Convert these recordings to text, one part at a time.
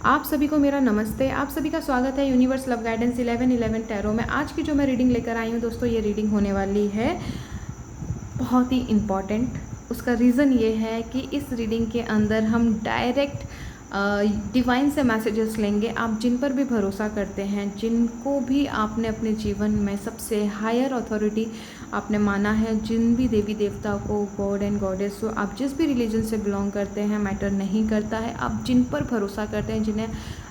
आप सभी को मेरा नमस्ते। आप सभी का स्वागत है यूनिवर्स लव गाइडेंस 1111 टैरो में। आज की जो मैं रीडिंग लेकर आई हूँ दोस्तों, ये रीडिंग होने वाली है बहुत ही इम्पॉर्टेंट। उसका रीज़न ये है कि इस रीडिंग के अंदर हम डायरेक्ट डिवाइन से मैसेजेस लेंगे। आप जिन पर भी भरोसा करते हैं, जिनको भी आपने अपने जीवन में सबसे हायर अथॉरिटी आपने माना है, जिन भी देवी देवता को, गॉड एंड गॉडेस को, आप जिस भी रिलीजन से बिलोंग करते हैं, मैटर नहीं करता है। आप जिन पर भरोसा करते हैं, जिन्हें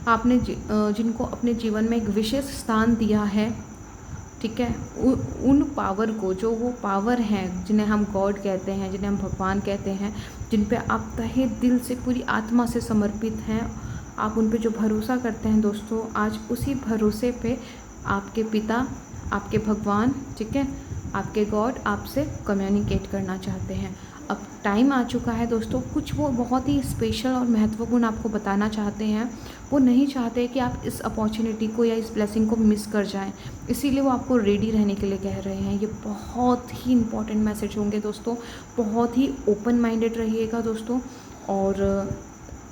आपने जिनको अपने जीवन में एक विशेष स्थान दिया है, ठीक है, उन पावर को, जो वो पावर हैं जिन्हें हम गॉड कहते हैं, जिन्हें हम भगवान कहते हैं, जिन पे आप तहे दिल से पूरी आत्मा से समर्पित हैं, आप उन पे जो भरोसा करते हैं दोस्तों, आज उसी भरोसे पे आपके पिता, आपके भगवान, ठीक है, आपके गॉड आपसे कम्युनिकेट करना चाहते हैं। अब टाइम आ चुका है दोस्तों, कुछ वो बहुत ही स्पेशल और महत्वपूर्ण आपको बताना चाहते हैं। वो नहीं चाहते कि आप इस अपॉर्चुनिटी को या इस ब्लेसिंग को मिस कर जाएं, इसीलिए वो आपको रेडी रहने के लिए कह रहे हैं। ये बहुत ही इंपॉर्टेंट मैसेज होंगे दोस्तों, बहुत ही ओपन माइंडेड रहिएगा दोस्तों। और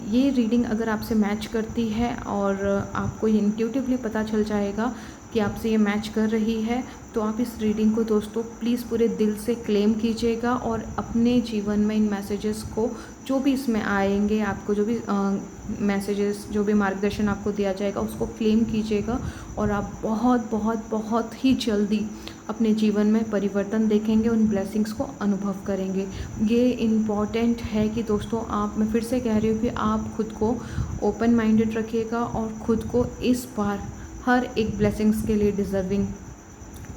ये रीडिंग अगर आपसे मैच करती है और आपको ये इंट्यूटिवली पता चल जाएगा कि आपसे ये मैच कर रही है, तो आप इस रीडिंग को दोस्तों प्लीज़ पूरे दिल से क्लेम कीजिएगा और अपने जीवन में इन मैसेजेस को, जो भी इसमें आएंगे, आपको जो भी मैसेजेस, जो भी मार्गदर्शन आपको दिया जाएगा, उसको क्लेम कीजिएगा और आप बहुत बहुत बहुत ही जल्दी अपने जीवन में परिवर्तन देखेंगे, उन ब्लेसिंग्स को अनुभव करेंगे। ये इम्पॉर्टेंट है कि दोस्तों, मैं फिर से कह रही हूँ कि आप खुद को ओपन माइंडेड रखिएगा और ख़ुद को इस बार हर एक ब्लेसिंग्स के लिए डिज़र्विंग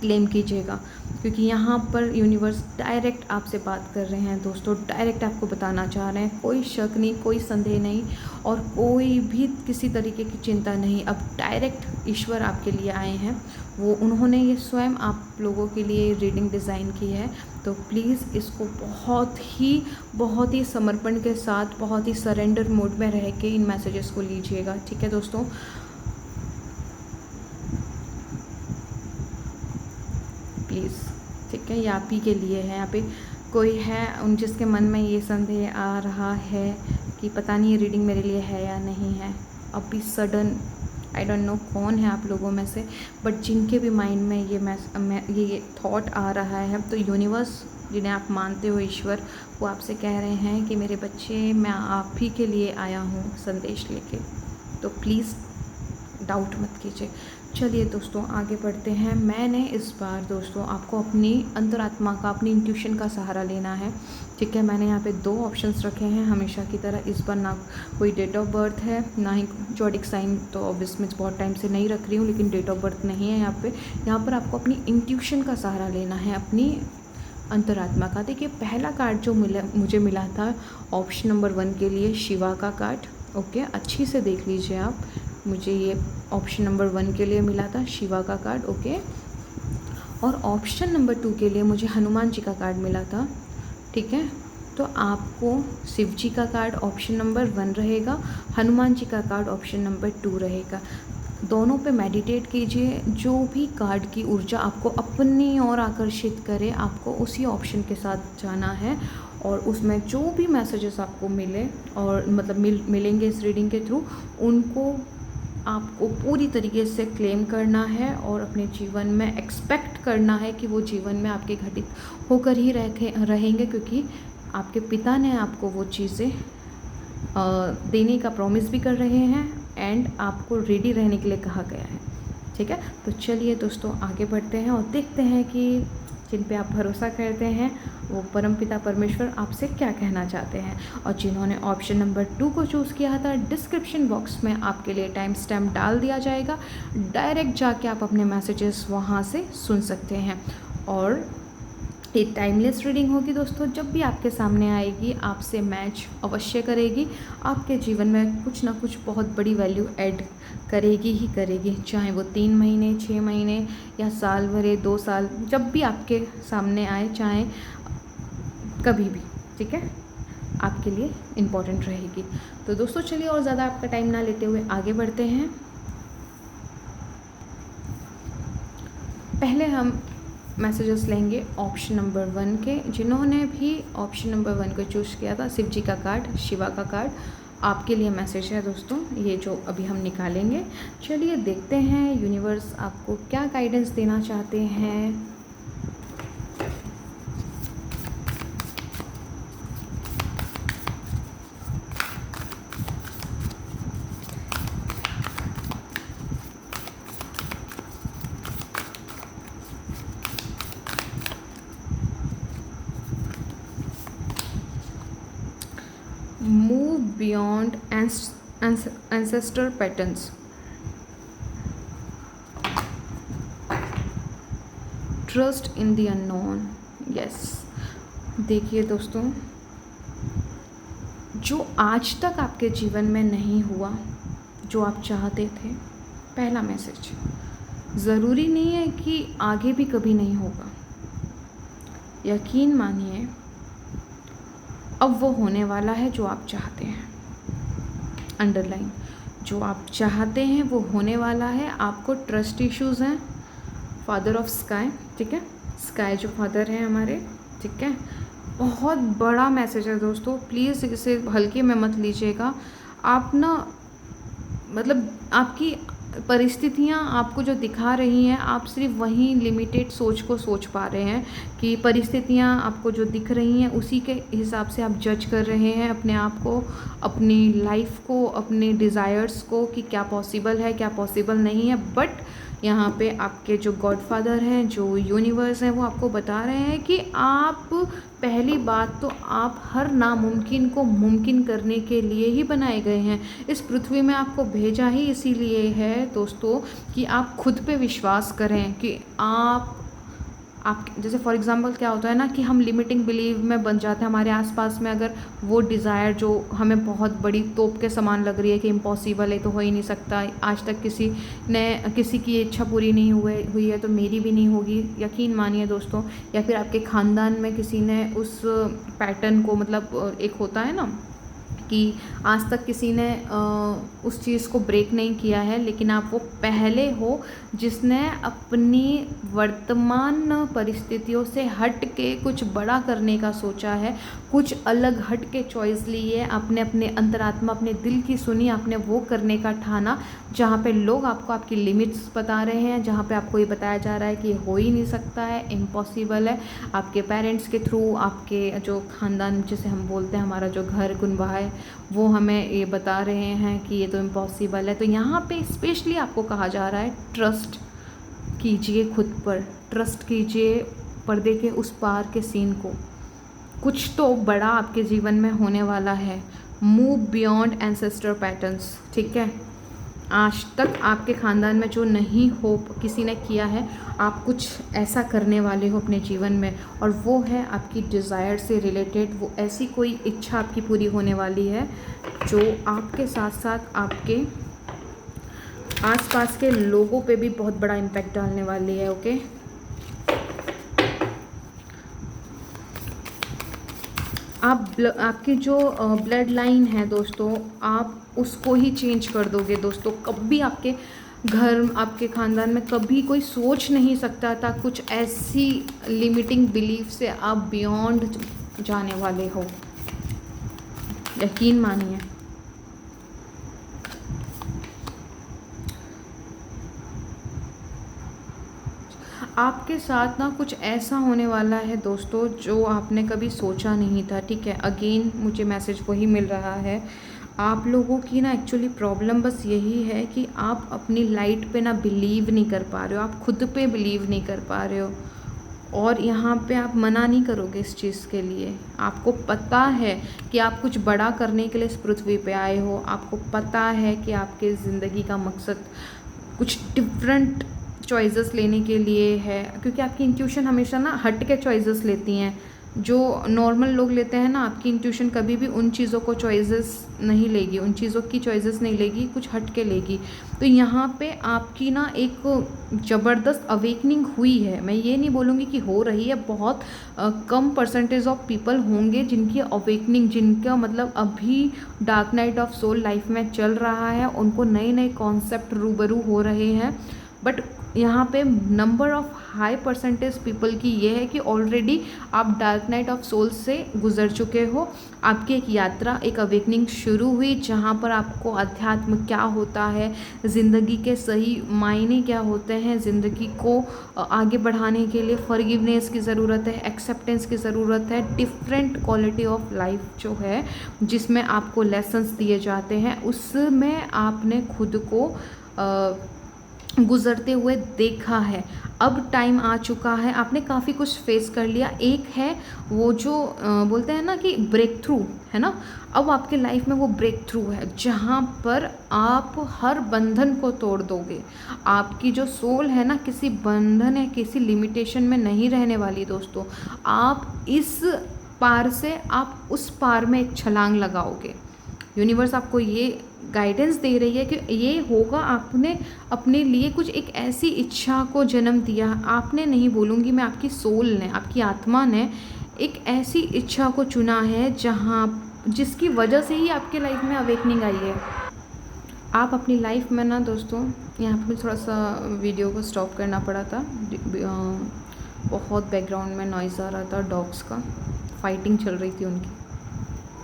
क्लेम कीजिएगा, क्योंकि यहाँ पर यूनिवर्स डायरेक्ट आपसे बात कर रहे हैं दोस्तों, डायरेक्ट आपको बताना चाह रहे हैं। कोई शक नहीं, कोई संदेह नहीं और कोई भी किसी तरीके की चिंता नहीं। अब डायरेक्ट ईश्वर आपके लिए आए हैं, वो उन्होंने ये स्वयं आप लोगों के लिए रीडिंग डिज़ाइन की है। तो प्लीज़ इसको बहुत ही समर्पण के साथ, बहुत ही सरेंडर मोड में रह के इन मैसेजेस को लीजिएगा, ठीक है दोस्तों। प्लीज़, ठीक है, ये आप ही के लिए है। यहाँ पे कोई है उन जिसके मन में ये संदेह आ रहा है कि पता नहीं ये रीडिंग मेरे लिए है या नहीं है। अभी सडन आई डोंट नो कौन है आप लोगों में से, बट जिनके भी माइंड में ये थॉट आ रहा है, तो यूनिवर्स, जिन्हें आप मानते हो ईश्वर, वो आपसे कह रहे हैं कि मेरे बच्चे, मैं आप ही के लिए आया हूँ संदेश लेके। तो प्लीज़ डाउट मत कीजिए। चलिए दोस्तों, आगे बढ़ते हैं। मैंने इस बार दोस्तों आपको अपनी अंतरात्मा का, अपनी इंट्यूशन का सहारा लेना है, ठीक है। मैंने यहाँ पे 2 ऑप्शंस रखे हैं हमेशा की तरह। इस बार ना कोई डेट ऑफ बर्थ है, ना ही जॉडिक साइन, तो ऑब्वियसली बहुत टाइम से नहीं रख रही हूँ, लेकिन डेट ऑफ बर्थ नहीं है यहाँ पे। यहाँ पर आपको अपनी इंट्यूशन का सहारा लेना है, अपनी अंतरात्मा का। देखिए, पहला कार्ड जो मुझे मिला था ऑप्शन नंबर 1 के लिए, शिवा का कार्ड। ओके, अच्छी से देख लीजिए आप। मुझे ये ऑप्शन नंबर 1 के लिए मिला था शिवा का कार्ड, ओके। और ऑप्शन नंबर 2 के लिए मुझे हनुमान जी का कार्ड मिला था, ठीक है। तो आपको शिव जी का कार्ड ऑप्शन नंबर 1 रहेगा, हनुमान जी का कार्ड ऑप्शन नंबर 2 रहेगा। दोनों पे मेडिटेट कीजिए। जो भी कार्ड की ऊर्जा आपको अपनी ओर आकर्षित करे, आपको उसी ऑप्शन के साथ जाना है और उसमें जो भी मैसेजेस आपको मिले और मतलब मिलेंगे इस रीडिंग के थ्रू, उनको आपको पूरी तरीके से क्लेम करना है और अपने जीवन में एक्सपेक्ट करना है कि वो जीवन में आपके घटित होकर ही रहेंगे, क्योंकि आपके पिता ने आपको वो चीज़ें देने का प्रॉमिस भी कर रहे हैं एंड आपको रेडी रहने के लिए कहा गया है, ठीक है। तो चलिए दोस्तों, आगे बढ़ते हैं और देखते हैं कि जिन पे आप भरोसा करते हैं, वो परमपिता परमेश्वर आपसे क्या कहना चाहते हैं। और जिन्होंने ऑप्शन नंबर 2 को चूज़ किया था, डिस्क्रिप्शन बॉक्स में आपके लिए टाइम स्टैम्प डाल दिया जाएगा, डायरेक्ट जाके आप अपने मैसेजेस वहाँ से सुन सकते हैं। और एक टाइमलेस रीडिंग होगी दोस्तों, जब भी आपके सामने आएगी आपसे मैच अवश्य करेगी, आपके जीवन में कुछ ना कुछ बहुत बड़ी वैल्यू ऐड करेगी ही करेगी, चाहे वो 3 महीने, 6 महीने या साल भरे, 2 साल, जब भी आपके सामने आए, चाहे कभी भी, ठीक है, आपके लिए इम्पॉर्टेंट रहेगी। तो दोस्तों चलिए, और ज़्यादा आपका टाइम ना लेते हुए आगे बढ़ते हैं। पहले हम मैसेजेस लेंगे ऑप्शन नंबर 1 के। जिन्होंने भी ऑप्शन नंबर 1 को चूज़ किया था, शिव जी का कार्ड, शिवा का कार्ड, आपके लिए मैसेज है दोस्तों, ये जो अभी हम निकालेंगे। चलिए देखते हैं यूनिवर्स आपको क्या गाइडेंस देना चाहते हैं। Move beyond ancestor patterns. Trust in the unknown. Yes. देखिए दोस्तों, जो आज तक आपके जीवन में नहीं हुआ जो आप चाहते थे, पहला मैसेज, ज़रूरी नहीं है कि आगे भी कभी नहीं होगा। यकीन मानिए, अब वो होने वाला है जो आप चाहते हैं। अंडरलाइन, जो आप चाहते हैं वो होने वाला है। आपको ट्रस्ट इश्यूज़ हैं, फादर ऑफ स्काई, ठीक है, स्काई जो फादर हैं हमारे, ठीक है। बहुत बड़ा मैसेज है दोस्तों, प्लीज़ इसे हल्के में मत लीजिएगा। आप ना मतलब आपकी परिस्थितियाँ आपको जो दिखा रही हैं, आप सिर्फ वहीं लिमिटेड सोच को सोच पा रहे हैं कि परिस्थितियाँ आपको जो दिख रही हैं उसी के हिसाब से आप जज कर रहे हैं अपने आप को, अपनी लाइफ को, अपने डिज़ायर्स को कि क्या पॉसिबल है क्या पॉसिबल नहीं है। बट यहाँ पे आपके जो गॉडफादर हैं, जो यूनिवर्स हैं, वो आपको बता रहे हैं कि आप, पहली बात तो आप हर नामुमकिन को मुमकिन करने के लिए ही बनाए गए हैं। इस पृथ्वी में आपको भेजा ही इसीलिए है दोस्तों कि आप खुद पे विश्वास करें कि आप जैसे फॉर एग्ज़ाम्पल क्या होता है ना कि हम लिमिटिंग बिलीव में बन जाते हैं। हमारे आसपास में अगर वो डिज़ायर जो हमें बहुत बड़ी तोप के समान लग रही है कि इम्पॉसिबल है, तो हो ही नहीं सकता, आज तक किसी की इच्छा पूरी नहीं हुई है तो मेरी भी नहीं होगी। यकीन मानिए दोस्तों, या फिर आपके ख़ानदान में किसी ने उस पैटर्न को, मतलब एक होता है ना कि आज तक किसी ने उस चीज़ को ब्रेक नहीं किया है, लेकिन आप वो पहले हो जिसने अपनी वर्तमान परिस्थितियों से हट के कुछ बड़ा करने का सोचा है, कुछ अलग हट के चॉइस ली है, आपने अपने अंतरात्मा, अपने दिल की सुनी, आपने वो करने का ठाना जहाँ पे लोग आपको आपकी लिमिट्स बता रहे हैं, जहाँ पे आपको ये बताया जा रहा है कि हो ही नहीं सकता है, इम्पॉसिबल है। आपके पेरेंट्स के थ्रू, आपके जो ख़ानदान जिसे हम बोलते हैं, हमारा जो घर कुनबा है, वो हमें ये बता रहे हैं कि ये तो इम्पॉसिबल है। तो यहाँ पे स्पेशली आपको कहा जा रहा है ट्रस्ट कीजिए खुद पर, ट्रस्ट कीजिए पर्दे के उस पार के सीन को। कुछ तो बड़ा आपके जीवन में होने वाला है। मूव बियॉन्ड एंसेस्टर पैटर्न्स, ठीक है। आज तक आपके ख़ानदान में जो नहीं हो किसी ने किया है, आप कुछ ऐसा करने वाले हो अपने जीवन में, और वो है आपकी डिज़ायर से रिलेटेड। वो ऐसी कोई इच्छा आपकी पूरी होने वाली है जो आपके साथ साथ आपके आसपास के लोगों पे भी बहुत बड़ा इम्पैक्ट डालने वाली है। ओके, आपकी जो ब्लड लाइन है दोस्तों, आप उसको ही चेंज कर दोगे दोस्तों। कभी आपके घर, आपके ख़ानदान में कभी कोई सोच नहीं सकता था कुछ ऐसी लिमिटिंग बिलीफ से आप बियॉन्ड जाने वाले हो। यकीन मानिए। आपके साथ ना कुछ ऐसा होने वाला है दोस्तों जो आपने कभी सोचा नहीं था, ठीक है। अगेन मुझे मैसेज वही मिल रहा है। आप लोगों की ना एक्चुअली प्रॉब्लम बस यही है कि आप अपनी लाइट पे ना बिलीव नहीं कर पा रहे हो, आप खुद पे बिलीव नहीं कर पा रहे हो, और यहाँ पे आप मना नहीं करोगे इस चीज़ के लिए। आपको पता है कि आप कुछ बड़ा करने के लिए इस पृथ्वी पे आए हो, आपको पता है कि आपके ज़िंदगी का मकसद कुछ डिफरेंट चॉइसेस लेने के लिए है, क्योंकि आपकी इंट्यूशन हमेशा ना हट के चॉइसेस लेती हैं। जो नॉर्मल लोग लेते हैं ना, आपकी इंट्यूशन कभी भी उन चीज़ों को चॉइसेस नहीं लेगी, उन चीज़ों की चॉइसेस नहीं लेगी, कुछ हट के लेगी। तो यहाँ पे आपकी ना एक ज़बरदस्त अवेकनिंग हुई है। मैं ये नहीं बोलूँगी कि हो रही है, बहुत कम परसेंटेज ऑफ पीपल होंगे जिनकी अवेकनिंग, जिनका मतलब अभी dark night of soul life में चल रहा है, उनको नए नए कॉन्सेप्ट रूबरू हो रहे हैं। बट यहाँ पे number of high percentage people की ये है कि ऑलरेडी आप डार्क नाइट ऑफ सोल से गुजर चुके हो। आपकी एक यात्रा, एक अवेकनिंग शुरू हुई, जहाँ पर आपको अध्यात्म क्या होता है, ज़िंदगी के सही मायने क्या होते हैं, ज़िंदगी को आगे बढ़ाने के लिए फॉरगिवनेस की ज़रूरत है, एक्सेप्टेंस की ज़रूरत है, डिफरेंट क्वालिटी ऑफ लाइफ जो है जिसमें आपको लेसन्स दिए जाते हैं, उसमें आपने खुद को गुज़रते हुए देखा है। अब टाइम आ चुका है, आपने काफ़ी कुछ फेस कर लिया। एक है वो जो बोलते हैं ना कि ब्रेक थ्रू, है ना। अब आपके लाइफ में वो ब्रेक थ्रू है जहाँ पर आप हर बंधन को तोड़ दोगे। आपकी जो सोल है ना, किसी बंधन या किसी लिमिटेशन में नहीं रहने वाली दोस्तों। आप इस पार से आप उस पार में एक छलांग लगाओगे। यूनिवर्स आपको ये गाइडेंस दे रही है कि ये होगा। आपने अपने लिए कुछ एक ऐसी इच्छा को जन्म दिया, आपने नहीं बोलूँगी मैं, आपकी सोल ने, आपकी आत्मा ने एक ऐसी इच्छा को चुना है जहाँ जिसकी वजह से ही आपके लाइफ में अवेकनिंग आई है। आप अपनी लाइफ में ना दोस्तों, यहाँ पर थोड़ा सा वीडियो को स्टॉप करना पड़ा था, बहुत बैकग्राउंड में नॉइज़ आ रहा था, डॉग्स का फाइटिंग चल रही थी उनकी।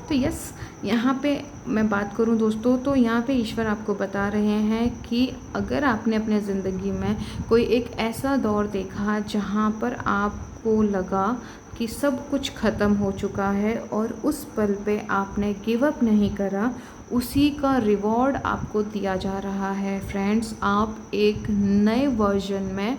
तो यस, यहाँ पे मैं बात करूँ दोस्तों, तो यहाँ पे ईश्वर आपको बता रहे हैं कि अगर आपने अपने ज़िंदगी में कोई एक ऐसा दौर देखा जहाँ पर आपको लगा कि सब कुछ ख़त्म हो चुका है और उस पल पे आपने गिव अप नहीं करा, उसी का रिवॉर्ड आपको दिया जा रहा है फ्रेंड्स। आप एक नए वर्जन में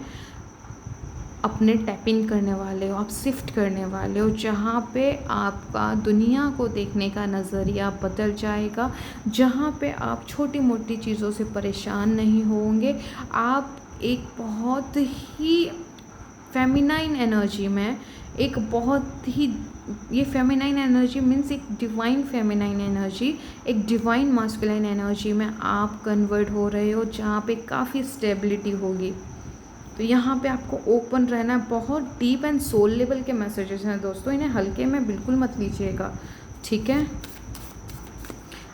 अपने टैप इन करने वाले हो, आप शिफ्ट करने वाले हो, जहाँ पे आपका दुनिया को देखने का नज़रिया बदल जाएगा, जहाँ पे आप छोटी मोटी चीज़ों से परेशान नहीं होंगे। आप एक बहुत ही फेमिनाइन एनर्जी में, एक बहुत ही, ये फेमिनाइन एनर्जी मीन्स एक डिवाइन फेमिनाइन एनर्जी, एक डिवाइन मास्कुलाइन एनर्जी में आप कन्वर्ट हो रहे हो, जहाँ पे काफ़ी स्टेबिलिटी होगी। तो यहाँ पे आपको ओपन रहना है। बहुत डीप एंड सोल लेवल के मैसेजेस हैं दोस्तों, इन्हें हल्के में बिल्कुल मत लीजिएगा, ठीक है।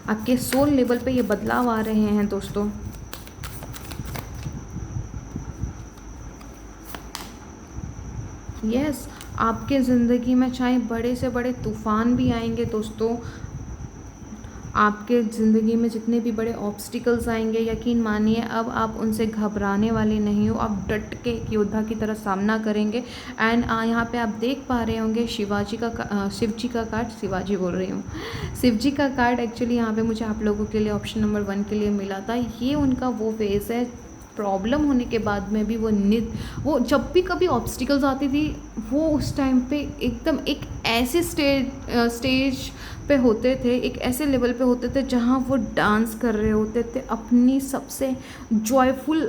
आपके सोल लेवल पे ये बदलाव आ रहे हैं दोस्तों। यस, आपके ज़िंदगी में चाहे बड़े से बड़े तूफ़ान भी आएंगे दोस्तों, आपके ज़िंदगी में जितने भी बड़े ऑब्स्टिकल्स आएंगे, यकीन मानिए अब आप उनसे घबराने वाले नहीं हो। आप डट के एक योद्धा की तरह सामना करेंगे। एंड यहाँ पे आप देख पा रहे होंगे शिव जी का कार्ड, शिवाजी बोल रही हूँ, शिव जी का कार्ड एक्चुअली यहाँ पे मुझे आप लोगों के लिए ऑप्शन नंबर 1 के लिए मिला था। ये उनका वो फेज़ है, प्रॉब्लम होने के बाद में भी वो जब भी कभी ऑब्स्टिकल्स आती थी, वो उस टाइम पे एकदम एक ऐसे स्टेज पे होते थे, एक ऐसे लेवल पे होते थे जहाँ वो डांस कर रहे होते थे, अपनी सबसे जॉयफुल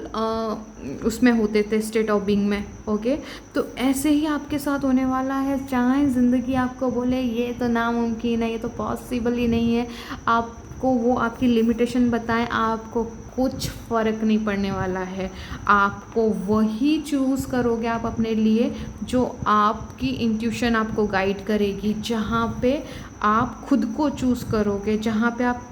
उसमें होते थे, स्टेट ऑफ बीइंग में। ओके, तो ऐसे ही आपके साथ होने वाला है। चाहे ज़िंदगी आपको बोले ये तो नामुमकिन है, ये तो पॉसिबल ही नहीं है, आपको वो आपकी लिमिटेशन बताएं, आपको कुछ फ़र्क नहीं पड़ने वाला है। आपको वही चूज़ करोगे आप अपने लिए जो आपकी इंट्यूशन आपको गाइड करेगी, जहाँ पे आप खुद को चूज़ करोगे, जहाँ पे आप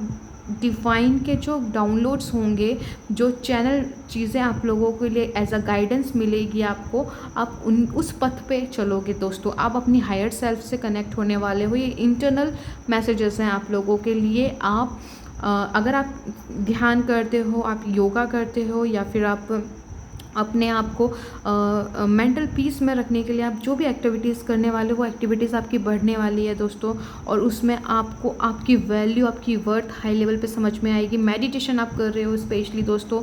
डिवाइन के जो डाउनलोड्स होंगे, जो चैनल चीज़ें आप लोगों के लिए एज अ गाइडेंस मिलेगी आपको, आप उस पथ पे चलोगे दोस्तों। आप अपनी हायर सेल्फ से कनेक्ट होने वाले हो। ये इंटरनल मैसेजेस हैं आप लोगों के लिए। आप अगर आप ध्यान करते हो, आप योगा करते हो, या फिर आप अपने आप को मेंटल पीस में रखने के लिए आप जो भी एक्टिविटीज़ करने वाले हो, वो एक्टिविटीज़ आपकी बढ़ने वाली है दोस्तों। और उसमें आपको आपकी वैल्यू, आपकी वर्थ हाई लेवल पे समझ में आएगी। मेडिटेशन आप कर रहे हो स्पेशली दोस्तों,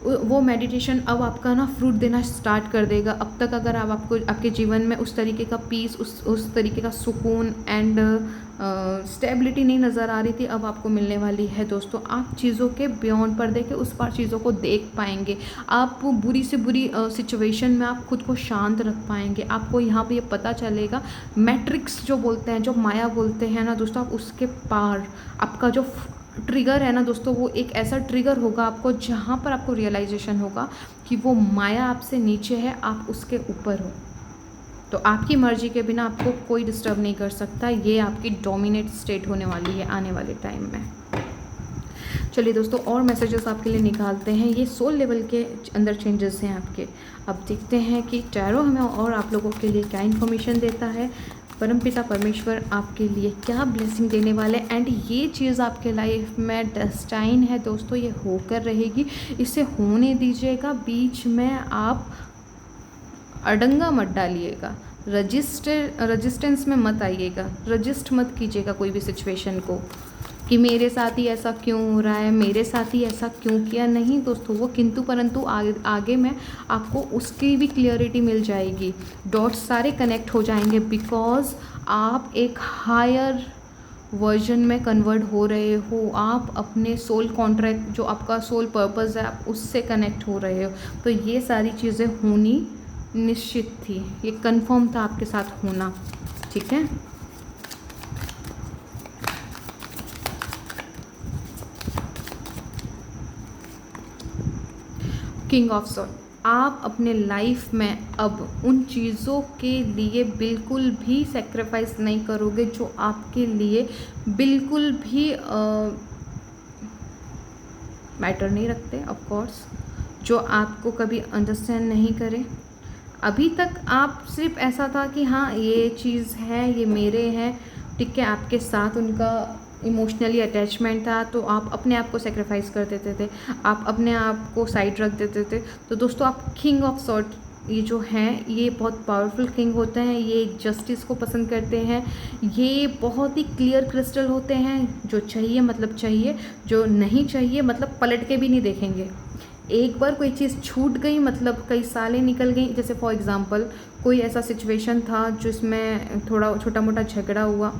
वो मेडिटेशन अब आपका ना फ्रूट देना स्टार्ट कर देगा। अब तक अगर आपको आपके जीवन में उस तरीके का पीस, उस तरीके का सुकून एंड स्टेबिलिटी नहीं नज़र आ रही थी, अब आपको मिलने वाली है दोस्तों। आप चीज़ों के बियॉन्ड पर्दे के उस पार चीज़ों को देख पाएंगे। आप बुरी से बुरी सिचुएशन में आप खुद को शांत रख पाएंगे। आपको यहाँ पे ये पता चलेगा, मैट्रिक्स जो बोलते हैं, जो माया बोलते हैं ना दोस्तों, आप उसके पार आपका जो ट्रिगर है ना दोस्तों, वो एक ऐसा ट्रिगर होगा आपको जहाँ पर आपको रियलाइजेशन होगा कि वो माया आपसे नीचे है, आप उसके ऊपर हो। तो आपकी मर्जी के बिना आपको कोई डिस्टर्ब नहीं कर सकता। ये आपकी डोमिनेट स्टेट होने वाली है आने वाले टाइम में। चलिए दोस्तों, और मैसेजेस आपके लिए निकालते हैं। ये सोल लेवल के अंदर चेंजेस हैं आपके। अब देखते हैं कि टैरो हमें और आप लोगों के लिए क्या इन्फॉर्मेशन देता है। परमपिता परमेश्वर आपके लिए क्या ब्लेसिंग देने वाले। एंड ये चीज़ आपके लाइफ में डेस्टाइन है दोस्तों, ये होकर रहेगी, इसे होने दीजिएगा। बीच में आप अड़ंगा मत डालिएगा, रजिस्टेंस में मत आइएगा, रजिस्ट मत कीजिएगा कोई भी सिचुएशन को कि मेरे साथ ही ऐसा क्यों हो रहा है, मेरे साथ ही ऐसा क्यों किया। नहीं दोस्तों, वो किंतु परंतु आगे में आपको उसकी भी क्लियरिटी मिल जाएगी, डॉट्स सारे कनेक्ट हो जाएंगे, बिकॉज आप एक हायर वर्जन में कन्वर्ट हो रहे हो। आप अपने सोल कॉन्ट्रैक्ट, जो आपका सोल पर्पस है, आप उससे कनेक्ट हो रहे हो। तो ये सारी चीज़ें होनी निश्चित थी, ये कंफर्म था आपके साथ होना। ठीक है, किंग ऑफ सॉर्ड, आप अपने लाइफ में अब उन चीज़ों के लिए बिल्कुल भी सेक्रीफाइस नहीं करोगे जो आपके लिए बिल्कुल भी मैटर नहीं रखते, ऑफ कोर्स, जो आपको कभी अंडरस्टैंड नहीं करे। अभी तक आप सिर्फ ऐसा था कि हाँ ये चीज़ है, ये मेरे हैं, ठीक है, आपके साथ उनका इमोशनली अटैचमेंट था, तो आप अपने आप को सेक्रीफाइस कर देते थे, आप अपने आप को साइड रख देते थे। तो दोस्तों, आप किंग ऑफ सॉर्ड ये जो हैं, ये बहुत पावरफुल किंग होते हैं, ये जस्टिस को पसंद करते हैं, ये बहुत ही क्लियर क्रिस्टल होते हैं। जो चाहिए मतलब चाहिए, जो नहीं चाहिए मतलब पलट के भी नहीं देखेंगे। एक बार कोई चीज़ छूट गई मतलब कई सालें निकल गई। जैसे फॉर एग्ज़ाम्पल कोई ऐसा सिचुएशन था जिसमें थोड़ा छोटा मोटा झगड़ा हुआ,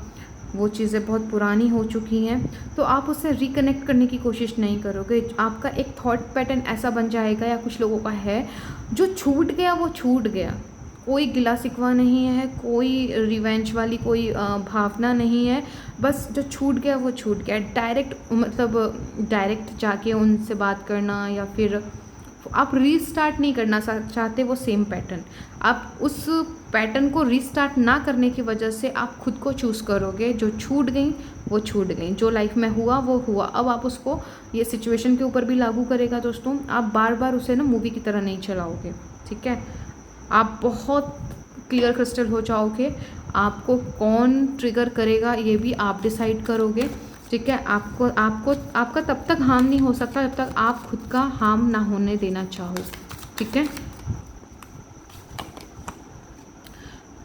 वो चीज़ें बहुत पुरानी हो चुकी हैं, तो आप उससे रिकनेक्ट करने की कोशिश नहीं करोगे। आपका एक थॉट पैटर्न ऐसा बन जाएगा, या कुछ लोगों का है, जो छूट गया वो छूट गया, कोई गिला शिकवा नहीं है, कोई रिवेंज वाली कोई भावना नहीं है, बस जो छूट गया वो छूट गया। डायरेक्ट मतलब डायरेक्ट जाके उनसे बात करना, या फिर आप रीस्टार्ट नहीं करना चाहते वो सेम पैटर्न, आप उस पैटर्न को रीस्टार्ट ना करने की वजह से आप खुद को चूज़ करोगे। जो छूट गई वो छूट गई, जो लाइफ में हुआ वो हुआ। अब आप उसको ये सिचुएशन के ऊपर भी लागू करेगा दोस्तों, आप बार बार उसे ना मूवी की तरह नहीं चलाओगे। ठीक है, आप बहुत क्लियर क्रिस्टल हो जाओगे, आपको कौन ट्रिगर करेगा ये भी आप डिसाइड करोगे। ठीक है, आपका तब तक हार्म नहीं हो सकता जब तक आप खुद का हार्म ना होने देना चाहो। ठीक है,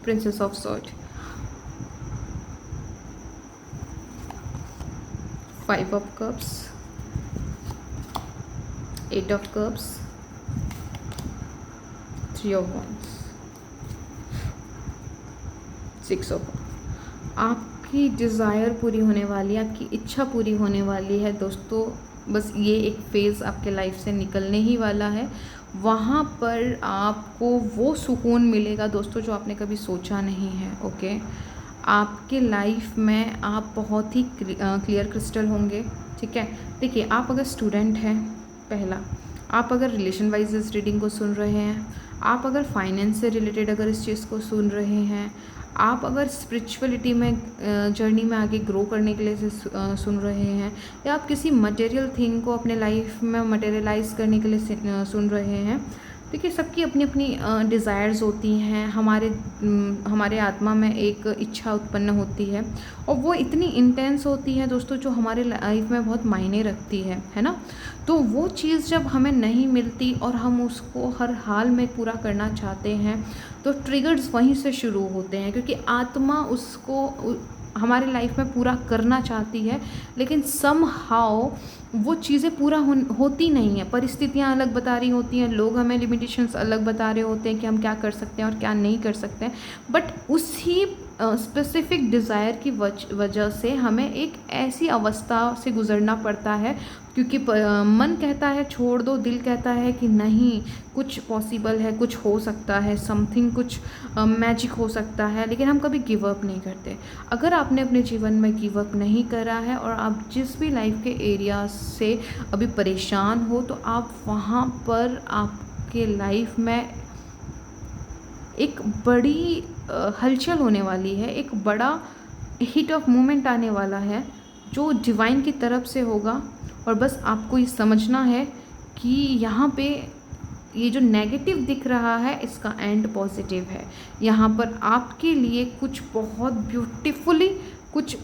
princess of sword, 5 of cups, 8 of cups, 3 of wands, 6 of. आपकी डिज़ायर पूरी होने वाली है, आपकी इच्छा पूरी होने वाली है दोस्तों। बस ये एक फ़ेज़ आपके लाइफ से निकलने ही वाला है, वहाँ पर आपको वो सुकून मिलेगा दोस्तों जो आपने कभी सोचा नहीं है। ओके, आपके लाइफ में आप बहुत ही क्लियर क्रिस्टल होंगे। ठीक है, देखिए, आप अगर स्टूडेंट हैं, पहला, आप अगर रिलेशन वाइज इस रीडिंग को सुन रहे हैं, आप अगर फाइनेंस से रिलेटेड अगर इस चीज़ को सुन रहे हैं, आप अगर स्पिरिचुअलिटी में जर्नी में आगे ग्रो करने के लिए सुन रहे हैं, या आप किसी मटेरियल थिंग को अपने लाइफ में मटेरियलाइज करने के लिए सुन रहे हैं, देखिए, सबकी अपनी अपनी डिज़ायर्स होती हैं। हमारे आत्मा में एक इच्छा उत्पन्न होती है, और वो इतनी इंटेंस होती है दोस्तों, जो हमारे लाइफ में बहुत मायने रखती है ना। तो वो चीज़ जब हमें नहीं मिलती और हम उसको हर हाल में पूरा करना चाहते हैं, तो ट्रिगर्स वहीं से शुरू होते हैं, क्योंकि आत्मा उसको हमारे लाइफ में पूरा करना चाहती है, लेकिन समहाउ वो चीज़ें पूरा होती नहीं है। परिस्थितियाँ अलग बता रही होती हैं, लोग हमें लिमिटेशंस अलग बता रहे होते हैं कि हम क्या कर सकते हैं और क्या नहीं कर सकते हैं, बट उसी स्पेसिफिक डिज़ायर की वजह से हमें एक ऐसी अवस्था से गुज़रना पड़ता है, क्योंकि मन कहता है छोड़ दो, दिल कहता है कि नहीं, कुछ पॉसिबल है, कुछ हो सकता है, समथिंग कुछ मैजिक हो सकता है, लेकिन हम कभी गिव अप नहीं करते। अगर आपने अपने जीवन में गिव अप नहीं करा है और आप जिस भी लाइफ के एरिया से अभी परेशान हो, तो आप वहाँ पर आपके लाइफ में एक बड़ी हलचल होने वाली है, एक बड़ा हिट ऑफ मोमेंट आने वाला है, जो डिवाइन की तरफ से होगा, और बस आपको ये समझना है कि यहाँ पे ये जो नेगेटिव दिख रहा है इसका एंड पॉजिटिव है। यहाँ पर आपके लिए कुछ बहुत ब्यूटीफुली कुछ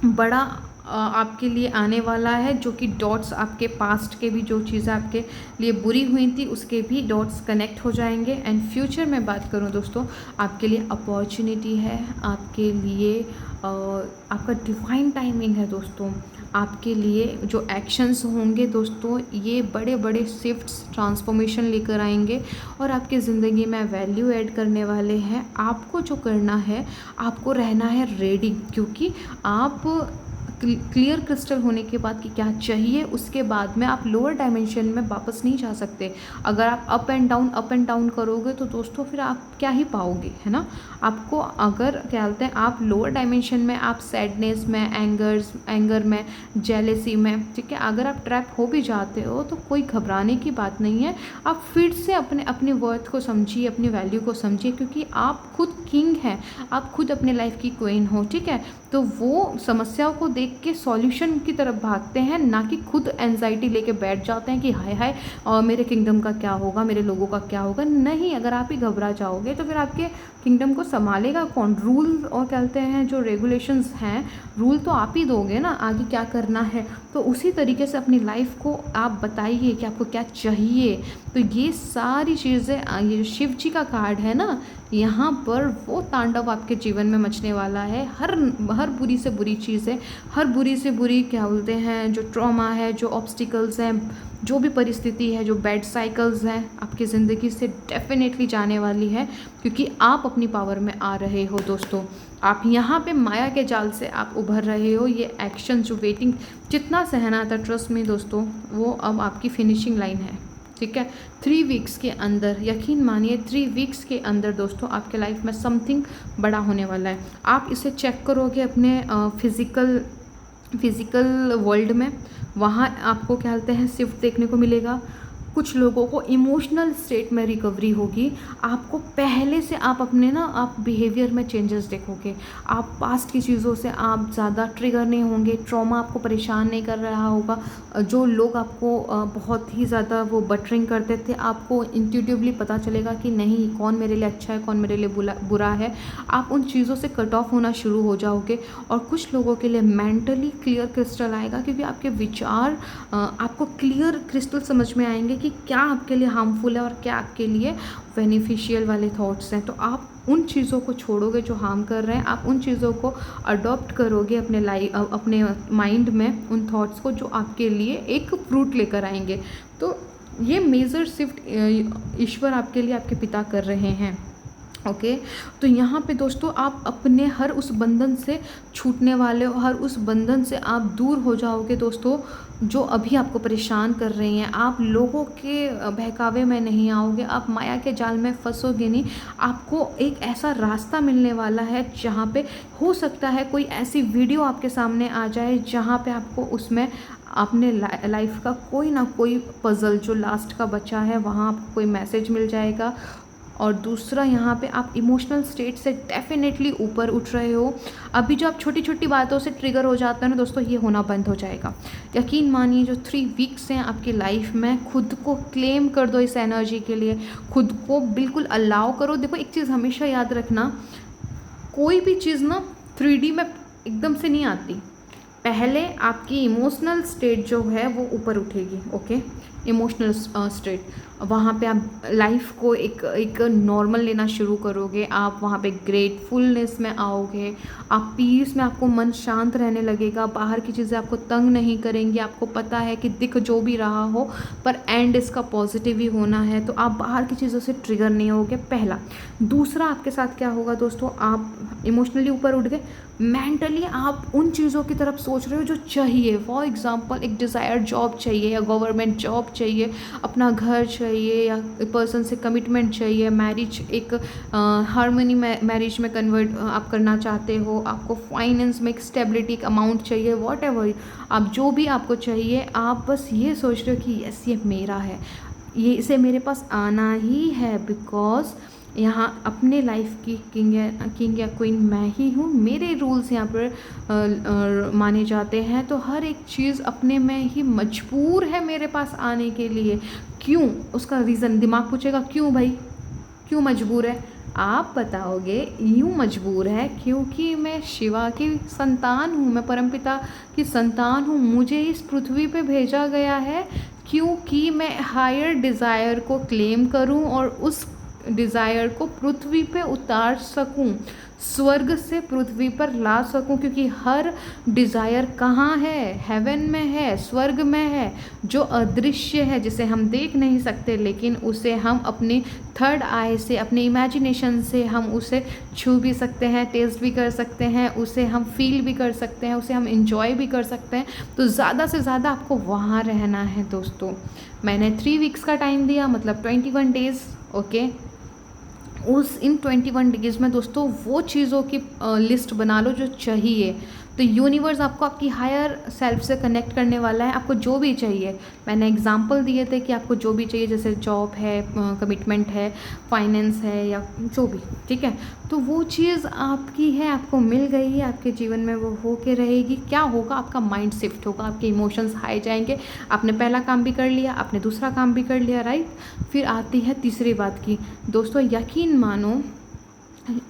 बड़ा आपके लिए आने वाला है, जो कि डॉट्स आपके पास्ट के भी जो चीज़ें आपके लिए बुरी हुई थी उसके भी डॉट्स कनेक्ट हो जाएंगे। एंड फ्यूचर में बात करूं दोस्तों, आपके लिए अपॉर्चुनिटी है, आपके लिए आपका डिवाइन टाइमिंग है दोस्तों। आपके लिए जो एक्शंस होंगे दोस्तों ये बड़े बड़े शिफ्ट्स ट्रांसफॉर्मेशन लेकर आएंगे और आपकी ज़िंदगी में वैल्यू ऐड करने वाले हैं। आपको जो करना है, आपको रहना है रेडी, क्योंकि आप क्लियर क्रिस्टल होने के बाद कि क्या चाहिए, उसके बाद में आप लोअर डायमेंशन में वापस नहीं जा सकते। अगर आप अप एंड डाउन करोगे तो दोस्तों फिर आप क्या ही पाओगे, है ना। आपको अगर क्या बोलते हैं, आप लोअर डायमेंशन में आप सैडनेस में, एंगर में, जेलेसी में, ठीक है, अगर आप ट्रैप हो भी जाते हो तो कोई घबराने की बात नहीं है। आप फिर से अपनी वर्थ को समझिए, अपनी वैल्यू को समझिए, क्योंकि आप खुद किंग हैं, आप खुद अपने लाइफ की क्वीन हो, ठीक है। तो वो समस्याओं को देख के सॉल्यूशन की तरफ भागते हैं, ना कि खुद एंजाइटी लेके बैठ जाते हैं कि हाय हाय मेरे किंगडम का क्या होगा, मेरे लोगों का क्या होगा। नहीं, अगर आप ही घबरा जाओगे तो फिर आपके किंगडम को संभालेगा कौन। रूल और कहते हैं जो रेगुलेशंस हैं, रूल तो आप ही दोगे ना, आगे क्या करना है। तो उसी तरीके से अपनी लाइफ को आप बताइए कि आपको क्या चाहिए। तो ये सारी चीज़ें, ये जो शिव जी का कार्ड है ना, यहाँ पर वो तांडव आपके जीवन में मचने वाला है। हर बुरी से बुरी चीज़ें, हर बुरी से बुरी क्या बोलते हैं, जो ट्रॉमा है, जो ऑब्स्टिकल्स हैं, जो भी परिस्थिति है, जो बैड साइकिल्स हैं, आपकी ज़िंदगी से डेफिनेटली जाने वाली है, क्योंकि आप अपनी पावर में आ रहे हो दोस्तों। आप यहाँ पे माया के जाल से आप उभर रहे हो। ये एक्शन जो वेटिंग जितना सहना था, ट्रस्ट में दोस्तों, वो अब आपकी फिनिशिंग लाइन है, ठीक है। 3 वीक्स के अंदर, यकीन मानिए 3 वीक्स के अंदर दोस्तों आपके लाइफ में समथिंग बड़ा होने वाला है। आप इसे चेक करोगे अपने फिज़िकल वर्ल्ड में, वहाँ आपको क्या कहते हैं शिफ्ट देखने को मिलेगा। कुछ लोगों को इमोशनल स्टेट में रिकवरी होगी। आपको पहले से आप अपने ना आप बिहेवियर में चेंजेस देखोगे। आप पास्ट की चीज़ों से आप ज़्यादा ट्रिगर नहीं होंगे, ट्रॉमा आपको परेशान नहीं कर रहा होगा। जो लोग आपको बहुत ही ज़्यादा वो बटरिंग करते थे, आपको इंट्यूटिवली पता चलेगा कि नहीं, कौन मेरे लिए अच्छा है, कौन मेरे लिए बुरा है। आप उन चीज़ों से कट ऑफ होना शुरू हो जाओगे। और कुछ लोगों के लिए मेंटली क्लियर क्रिस्टल आएगा, क्योंकि आपके विचार आपको क्लियर क्रिस्टल समझ में आएंगे कि क्या आपके लिए हार्मफुल है और क्या आपके लिए बेनिफिशियल वाले थॉट्स हैं। तो आप उन चीज़ों को छोड़ोगे जो हार्म कर रहे हैं, आप उन चीज़ों को अडॉप्ट करोगे अपने माइंड में, उन थॉट्स को जो आपके लिए एक फ्रूट लेकर आएंगे। तो ये मेजर शिफ्ट ईश्वर आपके लिए, आपके पिता कर रहे हैं। ओके तो यहाँ पे दोस्तों आप अपने हर उस बंधन से छूटने वाले हो, हर उस बंधन से आप दूर हो जाओगे दोस्तों, जो अभी आपको परेशान कर रही हैं। आप लोगों के बहकावे में नहीं आओगे, आप माया के जाल में फंसोगे नहीं। आपको एक ऐसा रास्ता मिलने वाला है जहाँ पे हो सकता है कोई ऐसी वीडियो आपके सामने आ जाए जहाँ पे आपको उसमें अपने लाइफ का कोई ना कोई पज़ल जो लास्ट का बचा है, वहाँ आपको कोई मैसेज मिल जाएगा। और दूसरा, यहाँ पे आप इमोशनल स्टेट से डेफिनेटली ऊपर उठ रहे हो। अभी जो आप छोटी छोटी बातों से ट्रिगर हो जाते हैं ना दोस्तों, ये होना बंद हो जाएगा। यकीन मानिए जो 3 वीक्स हैं आपकी लाइफ में, खुद को क्लेम कर दो इस एनर्जी के लिए, खुद को बिल्कुल अलाउ करो। देखो एक चीज़ हमेशा याद रखना, कोई भी चीज़ ना 3D में एकदम से नहीं आती। पहले आपकी इमोशनल स्टेट जो है वो ऊपर उठेगी। ओके, इमोशनल स्टेट, वहाँ पे आप लाइफ को एक नॉर्मल लेना शुरू करोगे। आप वहाँ पे ग्रेटफुलनेस में आओगे, आप पीस में, आपको मन शांत रहने लगेगा। बाहर की चीज़ें आपको तंग नहीं करेंगी। आपको पता है कि दिख जो भी रहा हो पर एंड इसका पॉजिटिव ही होना है, तो आप बाहर की चीज़ों से ट्रिगर नहीं होगे, पहला। दूसरा, आपके साथ क्या होगा दोस्तों, आप इमोशनली ऊपर उठ गए, मेंटली आप उन चीज़ों की तरफ सोच रहे हो जो चाहिए। फॉर एग्जांपल एक डिज़ायर्ड जॉब चाहिए, या गवर्नमेंट जॉब चाहिए, अपना घर चाहिए, या पर्सन से कमिटमेंट चाहिए, मैरिज, एक हार्मनी मैरिज में कन्वर्ट आप करना चाहते हो, आपको फाइनेंस में एक स्टेबिलिटी, एक अमाउंट चाहिए, वॉट एवर आप जो भी आपको चाहिए, आप बस ये सोच रहे हो कि यस ये मेरा है, ये इसे मेरे पास आना ही है, बिकॉज यहाँ अपने लाइफ की किंग या क्वीन मैं ही हूँ, मेरे रूल्स यहाँ पर माने जाते हैं। तो हर एक चीज़ अपने में ही मजबूर है मेरे पास आने के लिए। क्यों? उसका रीज़न दिमाग पूछेगा, क्यों भाई, क्यों मजबूर है? आप बताओगे यूँ मजबूर है क्योंकि मैं शिवा की संतान हूँ, मैं परमपिता की संतान हूँ। मुझे इस पृथ्वी पे भेजा गया है क्योंकि मैं हायर डिज़ायर को क्लेम करूँ और उस डिज़ायर को पृथ्वी पे उतार सकूं, स्वर्ग से पृथ्वी पर ला सकूं। क्योंकि हर डिज़ायर कहाँ है? हेवन में है, स्वर्ग में है, जो अदृश्य है, जिसे हम देख नहीं सकते, लेकिन उसे हम अपनी थर्ड आई से, अपने इमेजिनेशन से हम उसे छू भी सकते हैं, टेस्ट भी कर सकते हैं, उसे हम फील भी कर सकते हैं, उसे हम इंजॉय भी कर सकते हैं। तो ज़्यादा से ज़्यादा आपको वहाँ रहना है दोस्तों। मैंने 3 वीक्स का टाइम दिया, मतलब 21 डेज़। ओके, उस इन 21 डेज़ में दोस्तों वो चीज़ों की लिस्ट बना लो जो चाहिए। तो यूनिवर्स आपको आपकी हायर सेल्फ से कनेक्ट करने वाला है। आपको जो भी चाहिए, मैंने एग्जांपल दिए थे कि आपको जो भी चाहिए, जैसे जॉब है, कमिटमेंट है, फाइनेंस है, या जो भी, ठीक है, तो वो चीज़ आपकी है, आपको मिल गई है, आपके जीवन में वो हो के रहेगी। क्या होगा? आपका माइंड शिफ्ट होगा, आपके इमोशंस हाई जाएंगे। आपने पहला काम भी कर लिया, आपने दूसरा काम भी कर लिया, राइट। फिर आती है तीसरी बात की दोस्तों, यकीन मानो,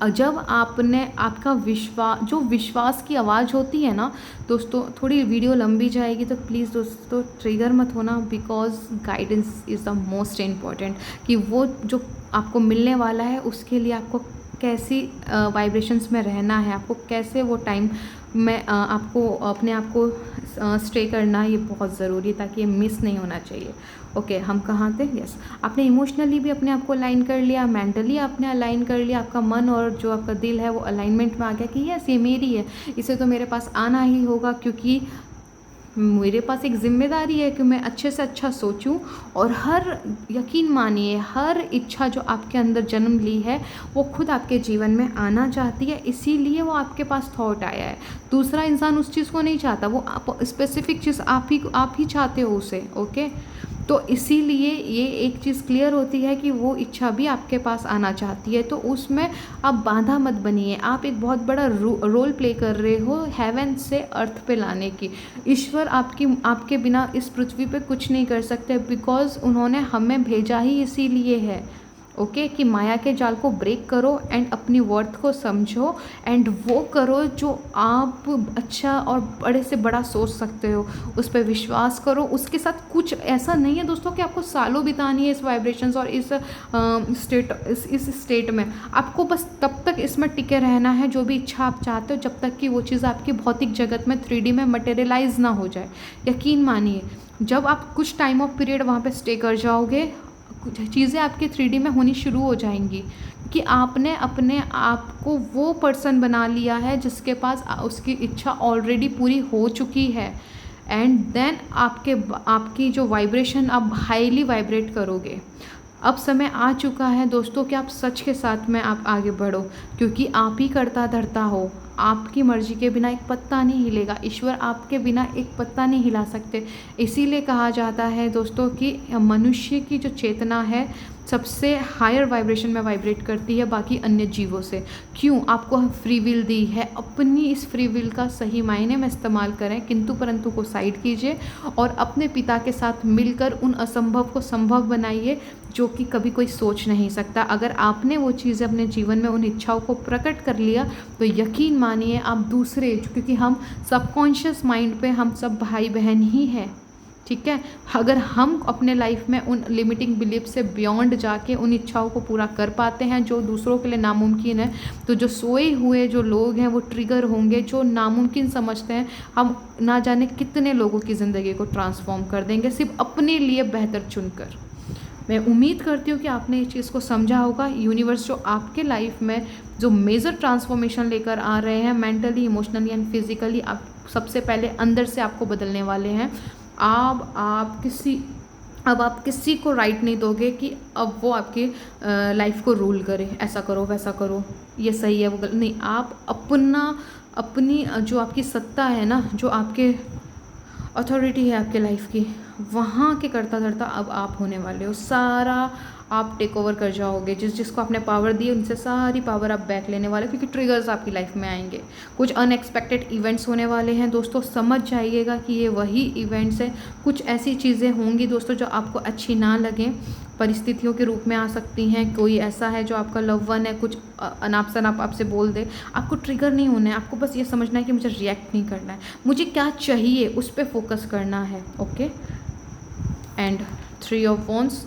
जब आपने आपका विश्वास की आवाज़ होती है ना दोस्तों, थोड़ी वीडियो लंबी जाएगी तो प्लीज़ दोस्तों ट्रिगर मत होना, because guidance is the most important. कि वो जो आपको मिलने वाला है उसके लिए आपको कैसी वाइब्रेशंस में रहना है, आपको कैसे वो टाइम में आपको अपने आप को स्टे करना, ये बहुत ज़रूरी है ताकि ये मिस नहीं होना चाहिए। ओके, हम कहाँ थे? यस, आपने इमोशनली भी अपने आप को अलाइन कर लिया, मेंटली आपने अलाइन कर लिया, आपका मन और जो आपका दिल है वो अलाइनमेंट में आ गया कि यस ये मेरी है, इसे तो मेरे पास आना ही होगा, क्योंकि मेरे पास एक जिम्मेदारी है कि मैं अच्छे से अच्छा सोचूं। और यकीन मानिए, हर इच्छा जो आपके अंदर जन्म ली है वो खुद आपके जीवन में आना चाहती है, इसीलिए वो आपके पास थॉट आया है। दूसरा इंसान उस चीज़ को नहीं चाहता, वो स्पेसिफिक चीज़ आप ही चाहते हो उसे। ओके, तो इसीलिए ये एक चीज़ क्लियर होती है कि वो इच्छा भी आपके पास आना चाहती है। तो उसमें आप बाधा मत बनिए। आप एक बहुत बड़ा रोल प्ले कर रहे हो हेवन से अर्थ पे लाने की। ईश्वर आपके बिना इस पृथ्वी पे कुछ नहीं कर सकते, बिकॉज उन्होंने हमें भेजा ही इसीलिए है। ओके, कि माया के जाल को ब्रेक करो एंड अपनी वर्थ को समझो, एंड वो करो जो आप अच्छा और बड़े से बड़ा सोच सकते हो, उस पर विश्वास करो। उसके साथ कुछ ऐसा नहीं है दोस्तों कि आपको सालों बितानी है इस वाइब्रेशंस और इस स्टेट में। आपको बस तब तक इसमें टिके रहना है जो भी इच्छा आप चाहते हो, जब तक कि वो चीज़ आपकी भौतिक जगत में 3D में मटेरियलाइज ना हो जाए। यकीन मानिए, जब आप कुछ टाइम ऑफ पीरियड वहाँ पे स्टे कर जाओगे, चीज़ें आपके 3D में होनी शुरू हो जाएंगी, कि आपने अपने आप को वो पर्सन बना लिया है जिसके पास उसकी इच्छा ऑलरेडी पूरी हो चुकी है। एंड देन आपकी जो वाइब्रेशन, आप हाईली वाइब्रेट करोगे। अब समय आ चुका है दोस्तों कि आप सच के साथ में आप आगे बढ़ो, क्योंकि आप ही करता धरता हो। आपकी मर्जी के बिना एक पत्ता नहीं हिलेगा, ईश्वर आपके बिना एक पत्ता नहीं हिला सकते। इसीलिए कहा जाता है दोस्तों कि मनुष्य की जो चेतना है सबसे हायर वाइब्रेशन में वाइब्रेट करती है बाकी अन्य जीवों से। क्यों? आपको फ्री विल दी है, अपनी इस फ्री विल का सही मायने में इस्तेमाल करें, किंतु परंतु को साइड कीजिए और अपने पिता के साथ मिलकर उन असंभव को संभव बनाइए जो कि कभी कोई सोच नहीं सकता। अगर आपने वो चीज़ें अपने जीवन में, उन इच्छाओं को प्रकट कर लिया, तो यकीन मानिए आप दूसरे, क्योंकि हम सबकॉन्शियस माइंड पे हम सब भाई बहन ही हैं, ठीक है। अगर हम अपने लाइफ में उन लिमिटिंग बिलीफ से बियॉन्ड जाके उन इच्छाओं को पूरा कर पाते हैं जो दूसरों के लिए नामुमकिन है, तो जो सोए हुए जो लोग हैं वो ट्रिगर होंगे, जो नामुमकिन समझते हैं, हम ना जाने कितने लोगों की ज़िंदगी को ट्रांसफॉर्म कर देंगे सिर्फ अपने लिए बेहतर चुनकर। मैं उम्मीद करती हूँ कि आपने इस चीज़ को समझा होगा। यूनिवर्स जो आपके लाइफ में जो मेजर ट्रांसफॉर्मेशन लेकर आ रहे हैं, मेंटली, इमोशनली एंड फिजिकली, आप सबसे पहले अंदर से आपको बदलने वाले हैं। अब आप किसी को राइट नहीं दोगे कि अब वो आपकी लाइफ को रूल करे, ऐसा करो वैसा करो, ये सही है वो गलत नहीं। आप अपनी जो आपकी सत्ता है ना, जो आपके अथॉरिटी है आपके लाइफ की, वहाँ के करता धरता अब आप होने वाले हो। सारा आप टेक ओवर कर जाओगे, जिसको आपने पावर दी उनसे सारी पावर आप बैक लेने वाले, क्योंकि ट्रिगर्स आपकी लाइफ में आएंगे। कुछ अनएक्सपेक्टेड इवेंट्स होने वाले हैं दोस्तों, समझ जाइएगा कि ये वही इवेंट्स हैं। कुछ ऐसी चीज़ें होंगी दोस्तों जो आपको अच्छी ना लगें, परिस्थितियों के रूप में आ सकती हैं। कोई ऐसा है जो आपका लव वन है, कुछ अनाप शनाप आपसे बोल दे, आपको ट्रिगर नहीं होना है। आपको बस ये समझना है कि मुझे रिएक्ट नहीं करना है, मुझे क्या चाहिए उस पर फोकस करना है। ओके, एंड 3 ऑफ वॉन्ड्स,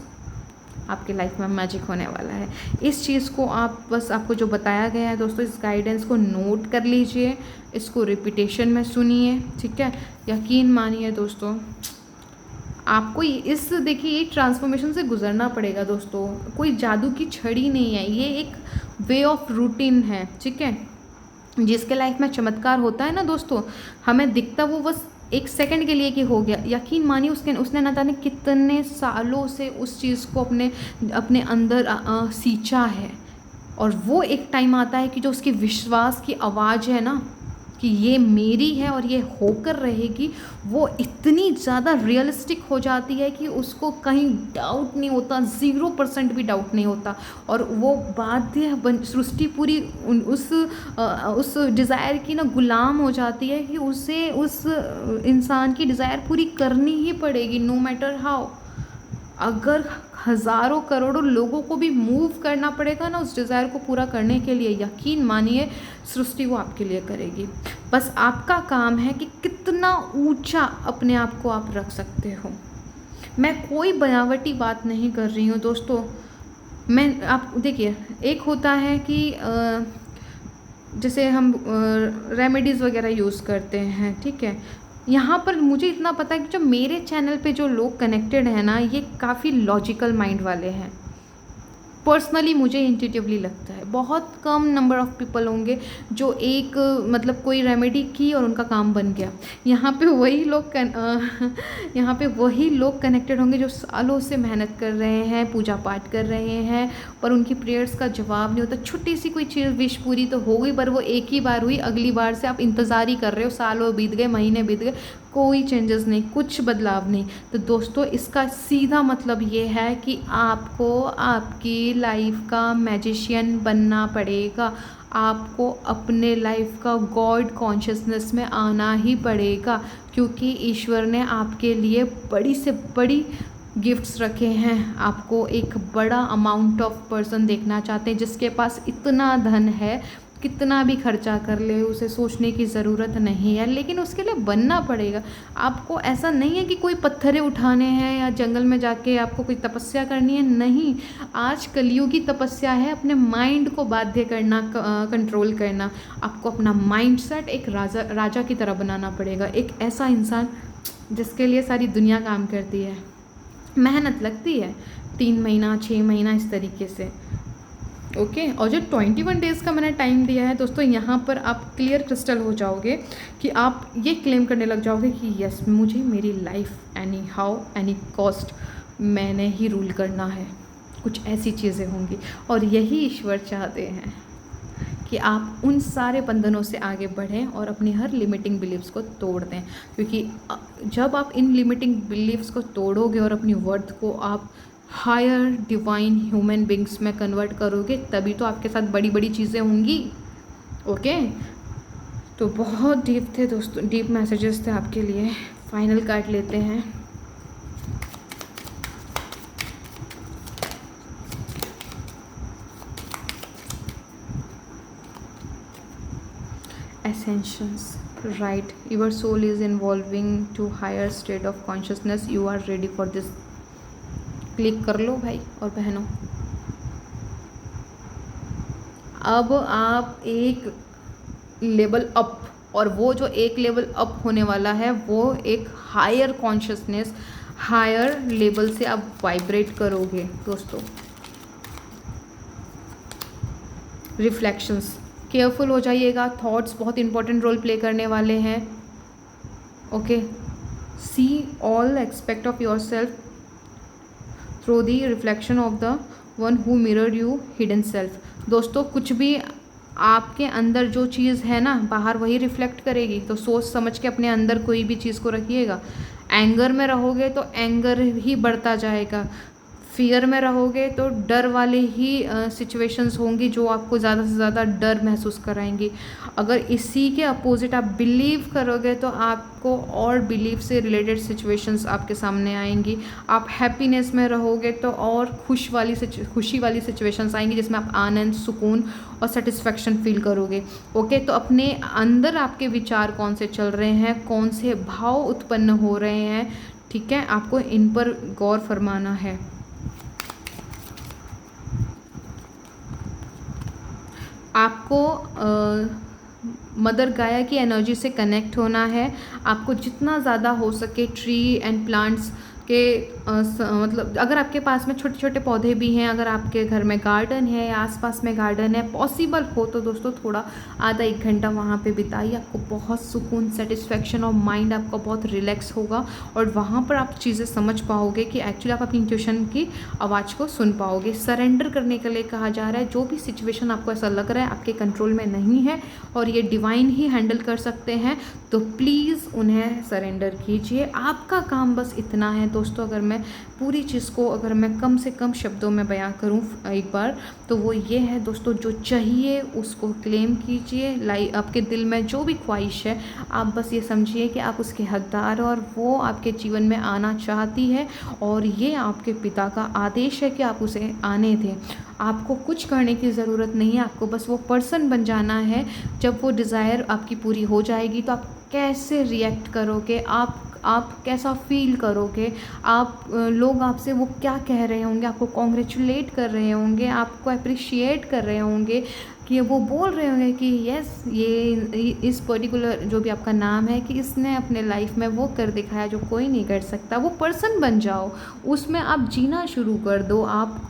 आपकी लाइफ में मैजिक होने वाला है। इस चीज़ को आप बस, आपको जो बताया गया है दोस्तों, इस गाइडेंस को नोट कर लीजिए, इसको रिपीटेशन में सुनिए, ठीक है। यकीन मानिए दोस्तों, आपको इस, देखिए, ये ट्रांसफॉर्मेशन से गुजरना पड़ेगा दोस्तों। कोई जादू की छड़ी नहीं है, ये एक वे ऑफ रूटीन है, ठीक है। जिसके लाइफ में चमत्कार होता है ना दोस्तों, हमें दिखता वो बस 1 सेकंड के लिए कि हो गया। यकीन मानिए उसने ना जाने कितने सालों से उस चीज़ को अपने अंदर सींचा है। और वो एक टाइम आता है कि जो उसकी विश्वास की आवाज़ है ना, कि ये मेरी है और ये होकर रहेगी, वो इतनी ज़्यादा रियलिस्टिक हो जाती है कि उसको कहीं डाउट नहीं होता, 0% भी डाउट नहीं होता। और वो बाध्य सृष्टि पूरी उस डिज़ायर की ना गुलाम हो जाती है कि उसे उस इंसान की डिज़ायर पूरी करनी ही पड़ेगी, नो मैटर हाउ। अगर हज़ारों करोड़ों लोगों को भी मूव करना पड़ेगा ना उस डिज़ायर को पूरा करने के लिए, यकीन मानिए सृष्टि वो आपके लिए करेगी। बस आपका काम है कि कितना ऊंचा अपने आप को आप रख सकते हो। मैं कोई बनावटी बात नहीं कर रही हूँ दोस्तों। आप देखिए, एक होता है कि जैसे हम रेमेडीज़ वगैरह यूज़ करते हैं, ठीक है। यहाँ पर मुझे इतना पता है कि जो मेरे चैनल पे जो लोग कनेक्टेड हैं ना, ये काफ़ी लॉजिकल माइंड वाले हैं। पर्सनली मुझे इंट्यूटिवली लगता है बहुत कम नंबर ऑफ़ पीपल होंगे जो एक मतलब कोई रेमेडी की और उनका काम बन गया। यहाँ पे वही लोग कनेक्टेड होंगे जो सालों से मेहनत कर रहे हैं, पूजा पाठ कर रहे हैं, पर उनकी प्रेयर्स का जवाब नहीं होता। छोटी सी कोई चीज़ विश पूरी तो हो गई, पर वो एक ही बार हुई, अगली बार से आप इंतज़ार ही कर रहे हो, सालों बीत गए, महीने बीत गए, कोई चेंजेस नहीं, कुछ बदलाव नहीं। तो दोस्तों, इसका सीधा मतलब ये है कि आपको आपकी लाइफ का मैजिशियन बनना पड़ेगा। आपको अपने लाइफ का गॉड कॉन्शियसनेस में आना ही पड़ेगा, क्योंकि ईश्वर ने आपके लिए बड़ी से बड़ी गिफ्ट्स रखे हैं। आपको एक बड़ा अमाउंट ऑफ पर्सन देखना चाहते हैं जिसके पास इतना धन है, कितना भी खर्चा कर ले उसे सोचने की ज़रूरत नहीं है, लेकिन उसके लिए बनना पड़ेगा। आपको ऐसा नहीं है कि कोई पत्थरें उठाने हैं या जंगल में जाके आपको कोई तपस्या करनी है, नहीं। आज कलयुगी तपस्या है अपने माइंड को बाध्य करना, कंट्रोल करना। आपको अपना माइंडसेट एक राजा की तरह बनाना पड़ेगा, एक ऐसा इंसान जिसके लिए सारी दुनिया काम करती है। मेहनत लगती है, 3 महीना 6 महीना इस तरीके से, ओके। और जो 21 डेज़ का मैंने टाइम दिया है दोस्तों, यहाँ पर आप क्लियर क्रिस्टल हो जाओगे कि आप ये क्लेम करने लग जाओगे कि यस, मुझे मेरी life any how any cost मैंने ही रूल करना है। कुछ ऐसी चीज़ें होंगी, और यही ईश्वर चाहते हैं कि आप उन सारे बंधनों से आगे बढ़ें और अपनी हर लिमिटिंग बिलीव्स को तोड़ दें। क्योंकि जब आप इन लिमिटिंग बिलीव्स को तोड़ोगे और अपनी वर्थ को आप हायर डिवाइन ह्यूमन बींग्स में कन्वर्ट करोगे, तभी तो आपके साथ बड़ी बड़ी चीज़ें होंगी, ओके। तो बहुत डीप थे दोस्तों, डीप मैसेजेस थे आपके लिए। फाइनल कार्ड लेते हैं। Ascensions, right? Your soul is evolving to higher state of consciousness. You are ready for this. Click कर लो भाई और बहनों। अब आप एक लेवल अप, और वो जो एक लेवल अप होने वाला है वो एक हायर कॉन्शियसनेस, हायर लेवल से आप वाइब्रेट करोगे दोस्तों। रिफ्लेक्शंस, केयरफुल हो जाइएगा, थॉट्स बहुत इंपॉर्टेंट रोल प्ले करने वाले हैं, okay. See all aspect of your self through the reflection of the one who mirror you hidden self. दोस्तों, कुछ भी आपके अंदर जो चीज़ है ना, बाहर वही रिफ्लेक्ट करेगी। तो सोच समझ के अपने अंदर कोई भी चीज़ को रखिएगा। एंगर में रहोगे तो एंगर ही बढ़ता जाएगा, फियर में रहोगे तो डर वाले ही सिचुएशंस होंगी जो आपको ज़्यादा से ज़्यादा डर महसूस कराएंगी। अगर इसी के अपोजिट आप बिलीव करोगे तो आपको और बिलीव से रिलेटेड सिचुएशंस आपके सामने आएंगी। आप हैप्पीनेस में रहोगे तो और खुशी वाली सिचुएशंस आएंगी जिसमें आप आनंद, सुकून और सेटिस्फेक्शन फील करोगे। ओके, तो अपने अंदर आपके विचार कौन से चल रहे हैं, कौन से भाव उत्पन्न हो रहे हैं, ठीक है, आपको इन पर गौर फरमाना है। आपको मदर गाया की एनर्जी से कनेक्ट होना है। आपको जितना ज़्यादा हो सके ट्री एंड प्लांट्स के मतलब अगर आपके पास में छोटे छोटे पौधे भी हैं, अगर आपके घर में गार्डन है या आसपास में गार्डन है, पॉसिबल हो तो दोस्तों थोड़ा आधा 1 घंटा वहाँ पे बिताइए। आपको बहुत सुकून, सेटिस्फेक्शन और माइंड आपका बहुत रिलैक्स होगा और वहाँ पर आप चीज़ें समझ पाओगे कि एक्चुअली आप अपनी इंट्यूशन की आवाज़ को सुन पाओगे। सरेंडर करने के लिए कहा जा रहा है। जो भी सिचुएशन आपको ऐसा लग रहा है आपके कंट्रोल में नहीं है और ये डिवाइन ही हैंडल कर सकते हैं, तो प्लीज़ उन्हें सरेंडर कीजिए। आपका काम बस इतना है दोस्तों, अगर मैं पूरी चीज़ को अगर मैं कम से कम शब्दों में बयां करूं एक बार, तो वो ये है दोस्तों, जो चाहिए उसको क्लेम कीजिए। आपके दिल में जो भी ख्वाहिश है आप बस ये समझिए कि आप उसके हकदार हो और वो आपके जीवन में आना चाहती है और ये आपके पिता का आदेश है कि आप उसे आने दें। आपको कुछ करने की ज़रूरत नहीं है, आपको बस वो पर्सन बन जाना है। जब वो डिज़ायर आपकी पूरी हो जाएगी तो आप कैसे रिएक्ट करोगे, आप कैसा फील करोगे, लोग आपसे वो क्या कह रहे होंगे, आपको कॉन्ग्रेचुलेट कर रहे होंगे, आपको अप्रिशिएट कर रहे होंगे, कि वो बोल रहे होंगे कि यस ये इस पर्टिकुलर जो भी आपका नाम है कि इसने अपने लाइफ में वो कर दिखाया जो कोई नहीं कर सकता। वो पर्सन बन जाओ, उसमें आप जीना शुरू कर दो। आप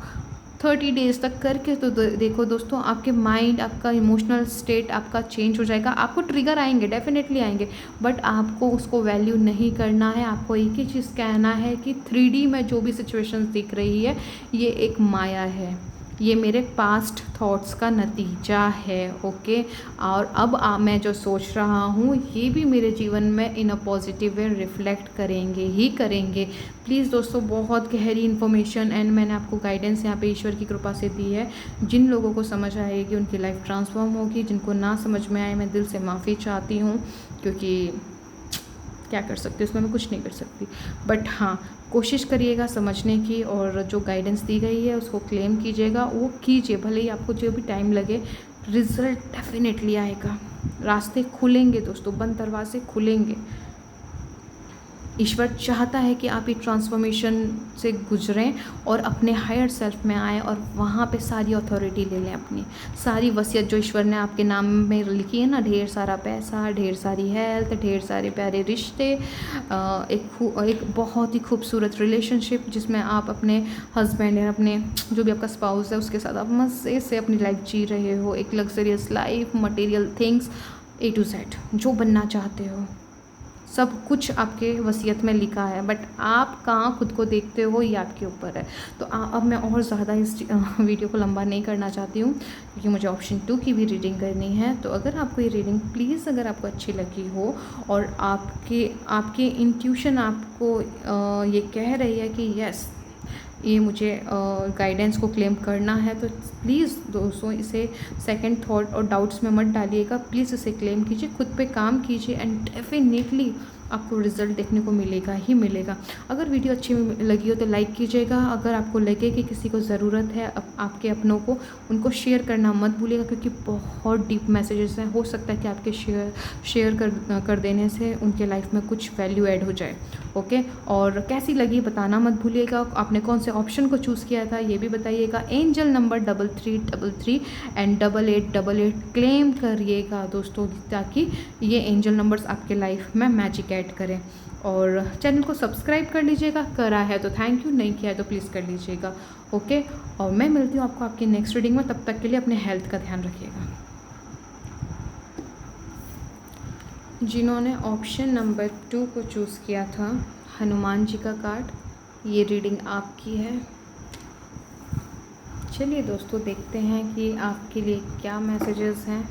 30 डेज़ तक करके तो देखो दोस्तों, आपके माइंड, आपका इमोशनल स्टेट आपका चेंज हो जाएगा। आपको ट्रिगर आएंगे, डेफिनेटली आएंगे, बट आपको उसको वैल्यू नहीं करना है। आपको एक ही चीज़ कहना है कि 3D में जो भी सिचुएशंस दिख रही है ये एक माया है, ये मेरे पास्ट थॉट्स का नतीजा है। ओके, और अब मैं जो सोच रहा हूँ ये भी मेरे जीवन में इन अ पॉजिटिव वे रिफ्लेक्ट करेंगे ही करेंगे। प्लीज़ दोस्तों, बहुत गहरी इन्फॉर्मेशन एंड मैंने आपको गाइडेंस यहाँ पे ईश्वर की कृपा से दी है। जिन लोगों को समझ आएगी उनकी लाइफ ट्रांसफॉर्म होगी, जिनको ना समझ में आए मैं दिल से माफ़ी चाहती हूँ, क्योंकि क्या कर सकती हूँ उसमें मैं कुछ नहीं कर सकती। बट हाँ, कोशिश करिएगा समझने की और जो गाइडेंस दी गई है उसको क्लेम कीजिएगा, वो कीजिए, भले ही आपको जो भी टाइम लगे, रिज़ल्ट डेफिनेटली आएगा। रास्ते खुलेंगे दोस्तों, बंद दरवाजे खुलेंगे। ईश्वर चाहता है कि आप ये ट्रांसफॉर्मेशन से गुजरें और अपने हायर सेल्फ में आएँ और वहाँ पे सारी अथॉरिटी ले लें, अपनी सारी वसीयत जो ईश्वर ने आपके नाम में लिखी है ना, ढेर सारा पैसा, ढेर सारी हेल्थ, ढेर सारे प्यारे रिश्ते, एक बहुत ही खूबसूरत रिलेशनशिप जिसमें आप अपने हस्बैंड या अपने जो भी आपका स्पाउस है उसके साथ आप मज़े से अपनी लाइफ जी रहे हो, एक luxurious life, material things A to Z जो बनना चाहते हो सब कुछ आपके वसीयत में लिखा है। बट आप कहाँ खुद को देखते हो ये आपके ऊपर है। तो अब मैं और ज़्यादा इस वीडियो को लंबा नहीं करना चाहती हूँ, क्योंकि मुझे ऑप्शन 2 की भी रीडिंग करनी है। तो अगर आपको ये रीडिंग प्लीज़ अगर आपको अच्छी लगी हो और आपके इंट्यूशन आपको ये कह रही है कि यस ये मुझे गाइडेंस को क्लेम करना है, तो प्लीज़ दोस्तों इसे सेकंड थॉट और डाउट्स में मत डालिएगा। प्लीज़ इसे क्लेम कीजिए, खुद पे काम कीजिए एंड डेफिनेटली आपको रिज़ल्ट देखने को मिलेगा ही मिलेगा। अगर वीडियो अच्छी लगी हो तो लाइक कीजिएगा। अगर आपको लगे कि किसी को ज़रूरत है आपके अपनों को, उनको शेयर करना मत भूलिएगा, क्योंकि बहुत डीप मैसेजेस हैं। हो सकता है कि आपके शेयर कर देने से उनके लाइफ में कुछ वैल्यू ऐड हो जाए। ओके, और कैसी लगी बताना मत भूलिएगा। आपने कौन से ऑप्शन को चूज़ किया था ये भी बताइएगा। एंजल नंबर 3333 एंड 8888 क्लेम करिएगा दोस्तों, ताकि ये एंजल नंबर्स आपके लाइफ में मैजिक ऐड करें। और चैनल को सब्सक्राइब कर लीजिएगा, करा है तो थैंक यू, नहीं किया है तो प्लीज़ कर लीजिएगा। ओके, और मैं मिलती हूँ आपको आपकी नेक्स्ट रीडिंग में। तब तक के लिए अपने हेल्थ का ध्यान रखिएगा। जिन्होंने ऑप्शन नंबर 2 को चूज़ किया था, हनुमान जी का कार्ड, ये रीडिंग आपकी है। चलिए दोस्तों देखते हैं कि आपके लिए क्या मैसेजेस हैं।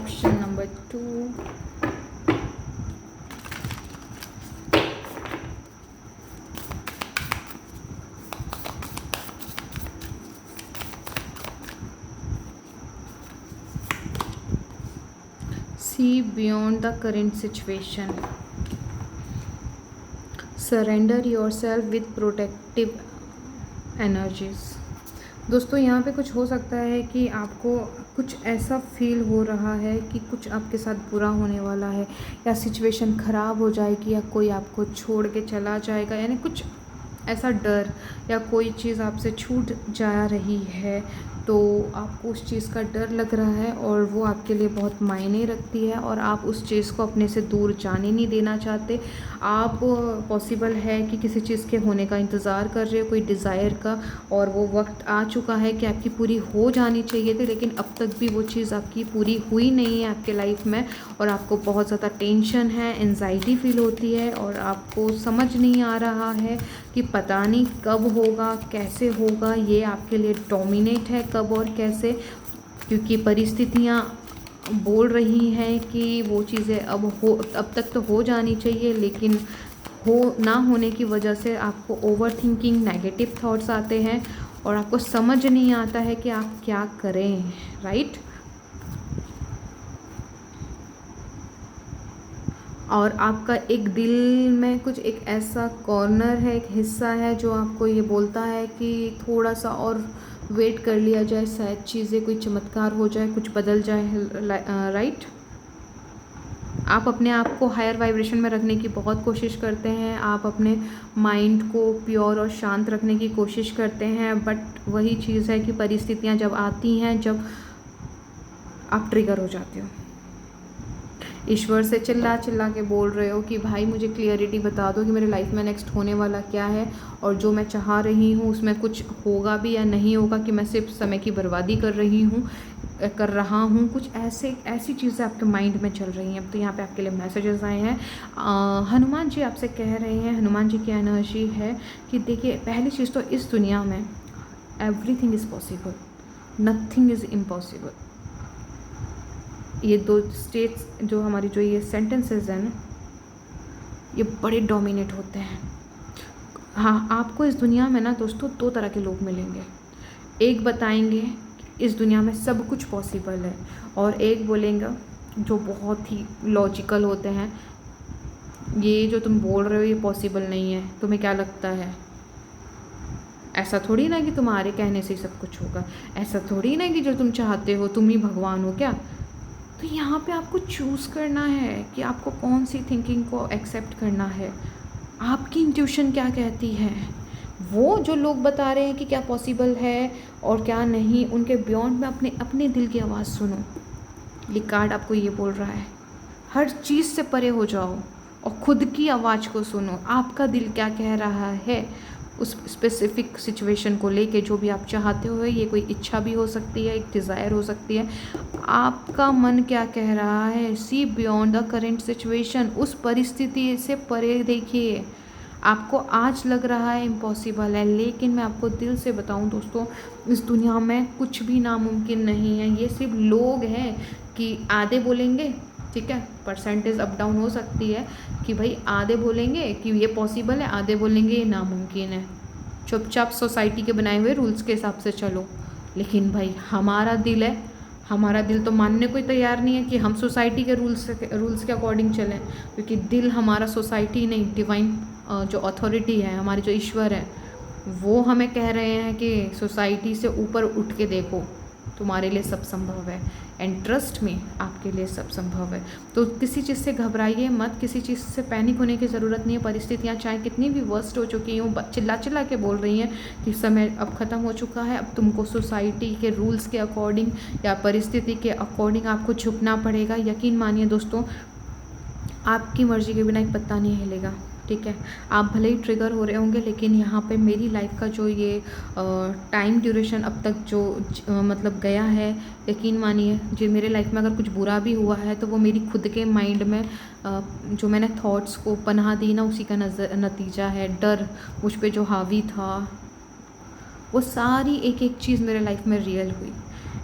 Option number 2, see beyond the current situation, surrender yourself with protective energies। दोस्तों यहाँ पे कुछ हो सकता है कि आपको कुछ ऐसा फील हो रहा है कि कुछ आपके साथ बुरा होने वाला है, या सिचुएशन ख़राब हो जाएगी, या कोई आपको छोड़ के चला जाएगा, यानी कुछ ऐसा डर या कोई चीज़ आपसे छूट जा रही है, तो आपको उस चीज़ का डर लग रहा है और वो आपके लिए बहुत मायने रखती है और आप उस चीज़ को अपने से दूर जाने नहीं देना चाहते। आप पॉसिबल है कि किसी चीज़ के होने का इंतज़ार कर रहे हो, कोई डिज़ायर का, और वो वक्त आ चुका है कि आपकी पूरी हो जानी चाहिए थी, लेकिन अब तक भी वो चीज़ आपकी पूरी हुई नहीं है आपके लाइफ में, और आपको बहुत ज़्यादा टेंशन है, एंजाइटी फील होती है, और आपको समझ नहीं आ रहा है कि पता नहीं कब होगा, कैसे होगा, ये आपके लिए डोमिनेट है, कब और कैसे, क्योंकि परिस्थितियाँ बोल रही हैं कि वो चीज़ें अब तक तो हो जानी चाहिए, लेकिन हो ना होने की वजह से आपको ओवर थिंकिंग, नेगेटिव थॉट्स आते हैं और आपको समझ नहीं आता है कि आप क्या करें, राइट। और आपका एक दिल में कुछ एक ऐसा कॉर्नर है, एक हिस्सा है जो आपको ये बोलता है कि थोड़ा सा और वेट कर लिया जाए, शायद चीज़ें कोई चमत्कार हो जाए, कुछ बदल जाए, राइट। आप अपने आप को हायर वाइब्रेशन में रखने की बहुत कोशिश करते हैं, आप अपने माइंड को प्योर और शांत रखने की कोशिश करते हैं, बट वही चीज़ है कि परिस्थितियाँ जब आती हैं, जब आप ट्रिगर हो जाते हो, ईश्वर से चिल्ला चिल्ला के बोल रहे हो कि भाई मुझे क्लियरिटी बता दो कि मेरे लाइफ में नेक्स्ट होने वाला क्या है, और जो मैं चाह रही हूँ उसमें कुछ होगा भी या नहीं होगा, कि मैं सिर्फ समय की बर्बादी कर रहा हूँ, कुछ ऐसी चीज़ें आपके माइंड में चल रही हैं। तो यहाँ पे आपके लिए मैसेजेस आए हैं, हनुमान जी आपसे कह रहे हैं, हनुमान जी की एनर्जी है कि देखिए, पहली चीज़ तो इस दुनिया में everything is possible, nothing is impossible. ये दो स्टेट्स जो हमारी जो ये सेंटेंसेस हैं ना, ये बड़े डोमिनेट होते हैं। हाँ, आपको इस दुनिया में ना दोस्तों 2 तरह के लोग मिलेंगे, एक बताएंगे कि इस दुनिया में सब कुछ पॉसिबल है, और एक बोलेंगे जो बहुत ही लॉजिकल होते हैं, ये जो तुम बोल रहे हो ये पॉसिबल नहीं है, तुम्हें क्या लगता है, ऐसा थोड़ी ना कि तुम्हारे कहने से ही सब कुछ होगा, ऐसा थोड़ी ना कि जो तुम चाहते हो तुम ही भगवान हो क्या। तो यहाँ पे आपको चूज़ करना है कि आपको कौन सी थिंकिंग को एक्सेप्ट करना है, आपकी इंट्यूशन क्या कहती है। वो जो लोग बता रहे हैं कि क्या पॉसिबल है और क्या नहीं, उनके बियॉन्ड में अपने दिल की आवाज़ सुनो। ये कार्ड आपको ये बोल रहा है, हर चीज़ से परे हो जाओ और खुद की आवाज़ को सुनो, आपका दिल क्या कह रहा है उस स्पेसिफिक सिचुएशन को लेके, जो भी आप चाहते हो। ये कोई इच्छा भी हो सकती है, एक डिज़ायर हो सकती है, आपका मन क्या कह रहा है। See beyond the current situation, उस परिस्थिति से परे देखिए। आपको आज लग रहा है इम्पॉसिबल है, लेकिन मैं आपको दिल से बताऊं दोस्तों, इस दुनिया में कुछ भी नामुमकिन नहीं है। ये सिर्फ लोग हैं कि आधे बोलेंगे, ठीक है, परसेंटेज अप डाउन हो सकती है कि भाई आधे बोलेंगे कि ये पॉसिबल है, आधे बोलेंगे ये नामुमकिन है। चुपचाप सोसाइटी के बनाए हुए रूल्स के हिसाब से चलो, लेकिन भाई हमारा दिल है, हमारा दिल तो मानने को ही तैयार नहीं है कि हम सोसाइटी के रूल्स के अकॉर्डिंग चलें, क्योंकि दिल हमारा सोसाइटी नहीं, डिवाइन जो अथॉरिटी है, हमारे जो ईश्वर है, वो हमें कह रहे हैं कि सोसाइटी से ऊपर उठ के देखो, तुम्हारे लिए सब संभव है, एंड ट्रस्ट में आपके लिए सब संभव है। तो किसी चीज़ से घबराइए मत, किसी चीज़ से पैनिक होने की ज़रूरत नहीं है। परिस्थितियाँ चाहे कितनी भी वर्स्ट हो चुकी हों, चिल्ला चिल्ला के बोल रही हैं कि समय अब ख़त्म हो चुका है, अब तुमको सोसाइटी के रूल्स के अकॉर्डिंग या परिस्थिति के अकॉर्डिंग आपको झुकना पड़ेगा। यकीन मानिए दोस्तों, आपकी मर्ज़ी के बिना एक पत्ता नहीं हिलेगा, ठीक है। आप भले ही ट्रिगर हो रहे होंगे, लेकिन यहाँ पे मेरी लाइफ का जो ये टाइम ड्यूरेशन अब तक जो मतलब गया है, यकीन मानिए जो मेरे लाइफ में अगर कुछ बुरा भी हुआ है तो वो मेरी खुद के माइंड में जो मैंने थॉट्स को पनाह दी ना, उसी का नतीजा है। डर मुझ पे जो हावी था, वो सारी एक एक चीज़ मेरे लाइफ में रियल हुई।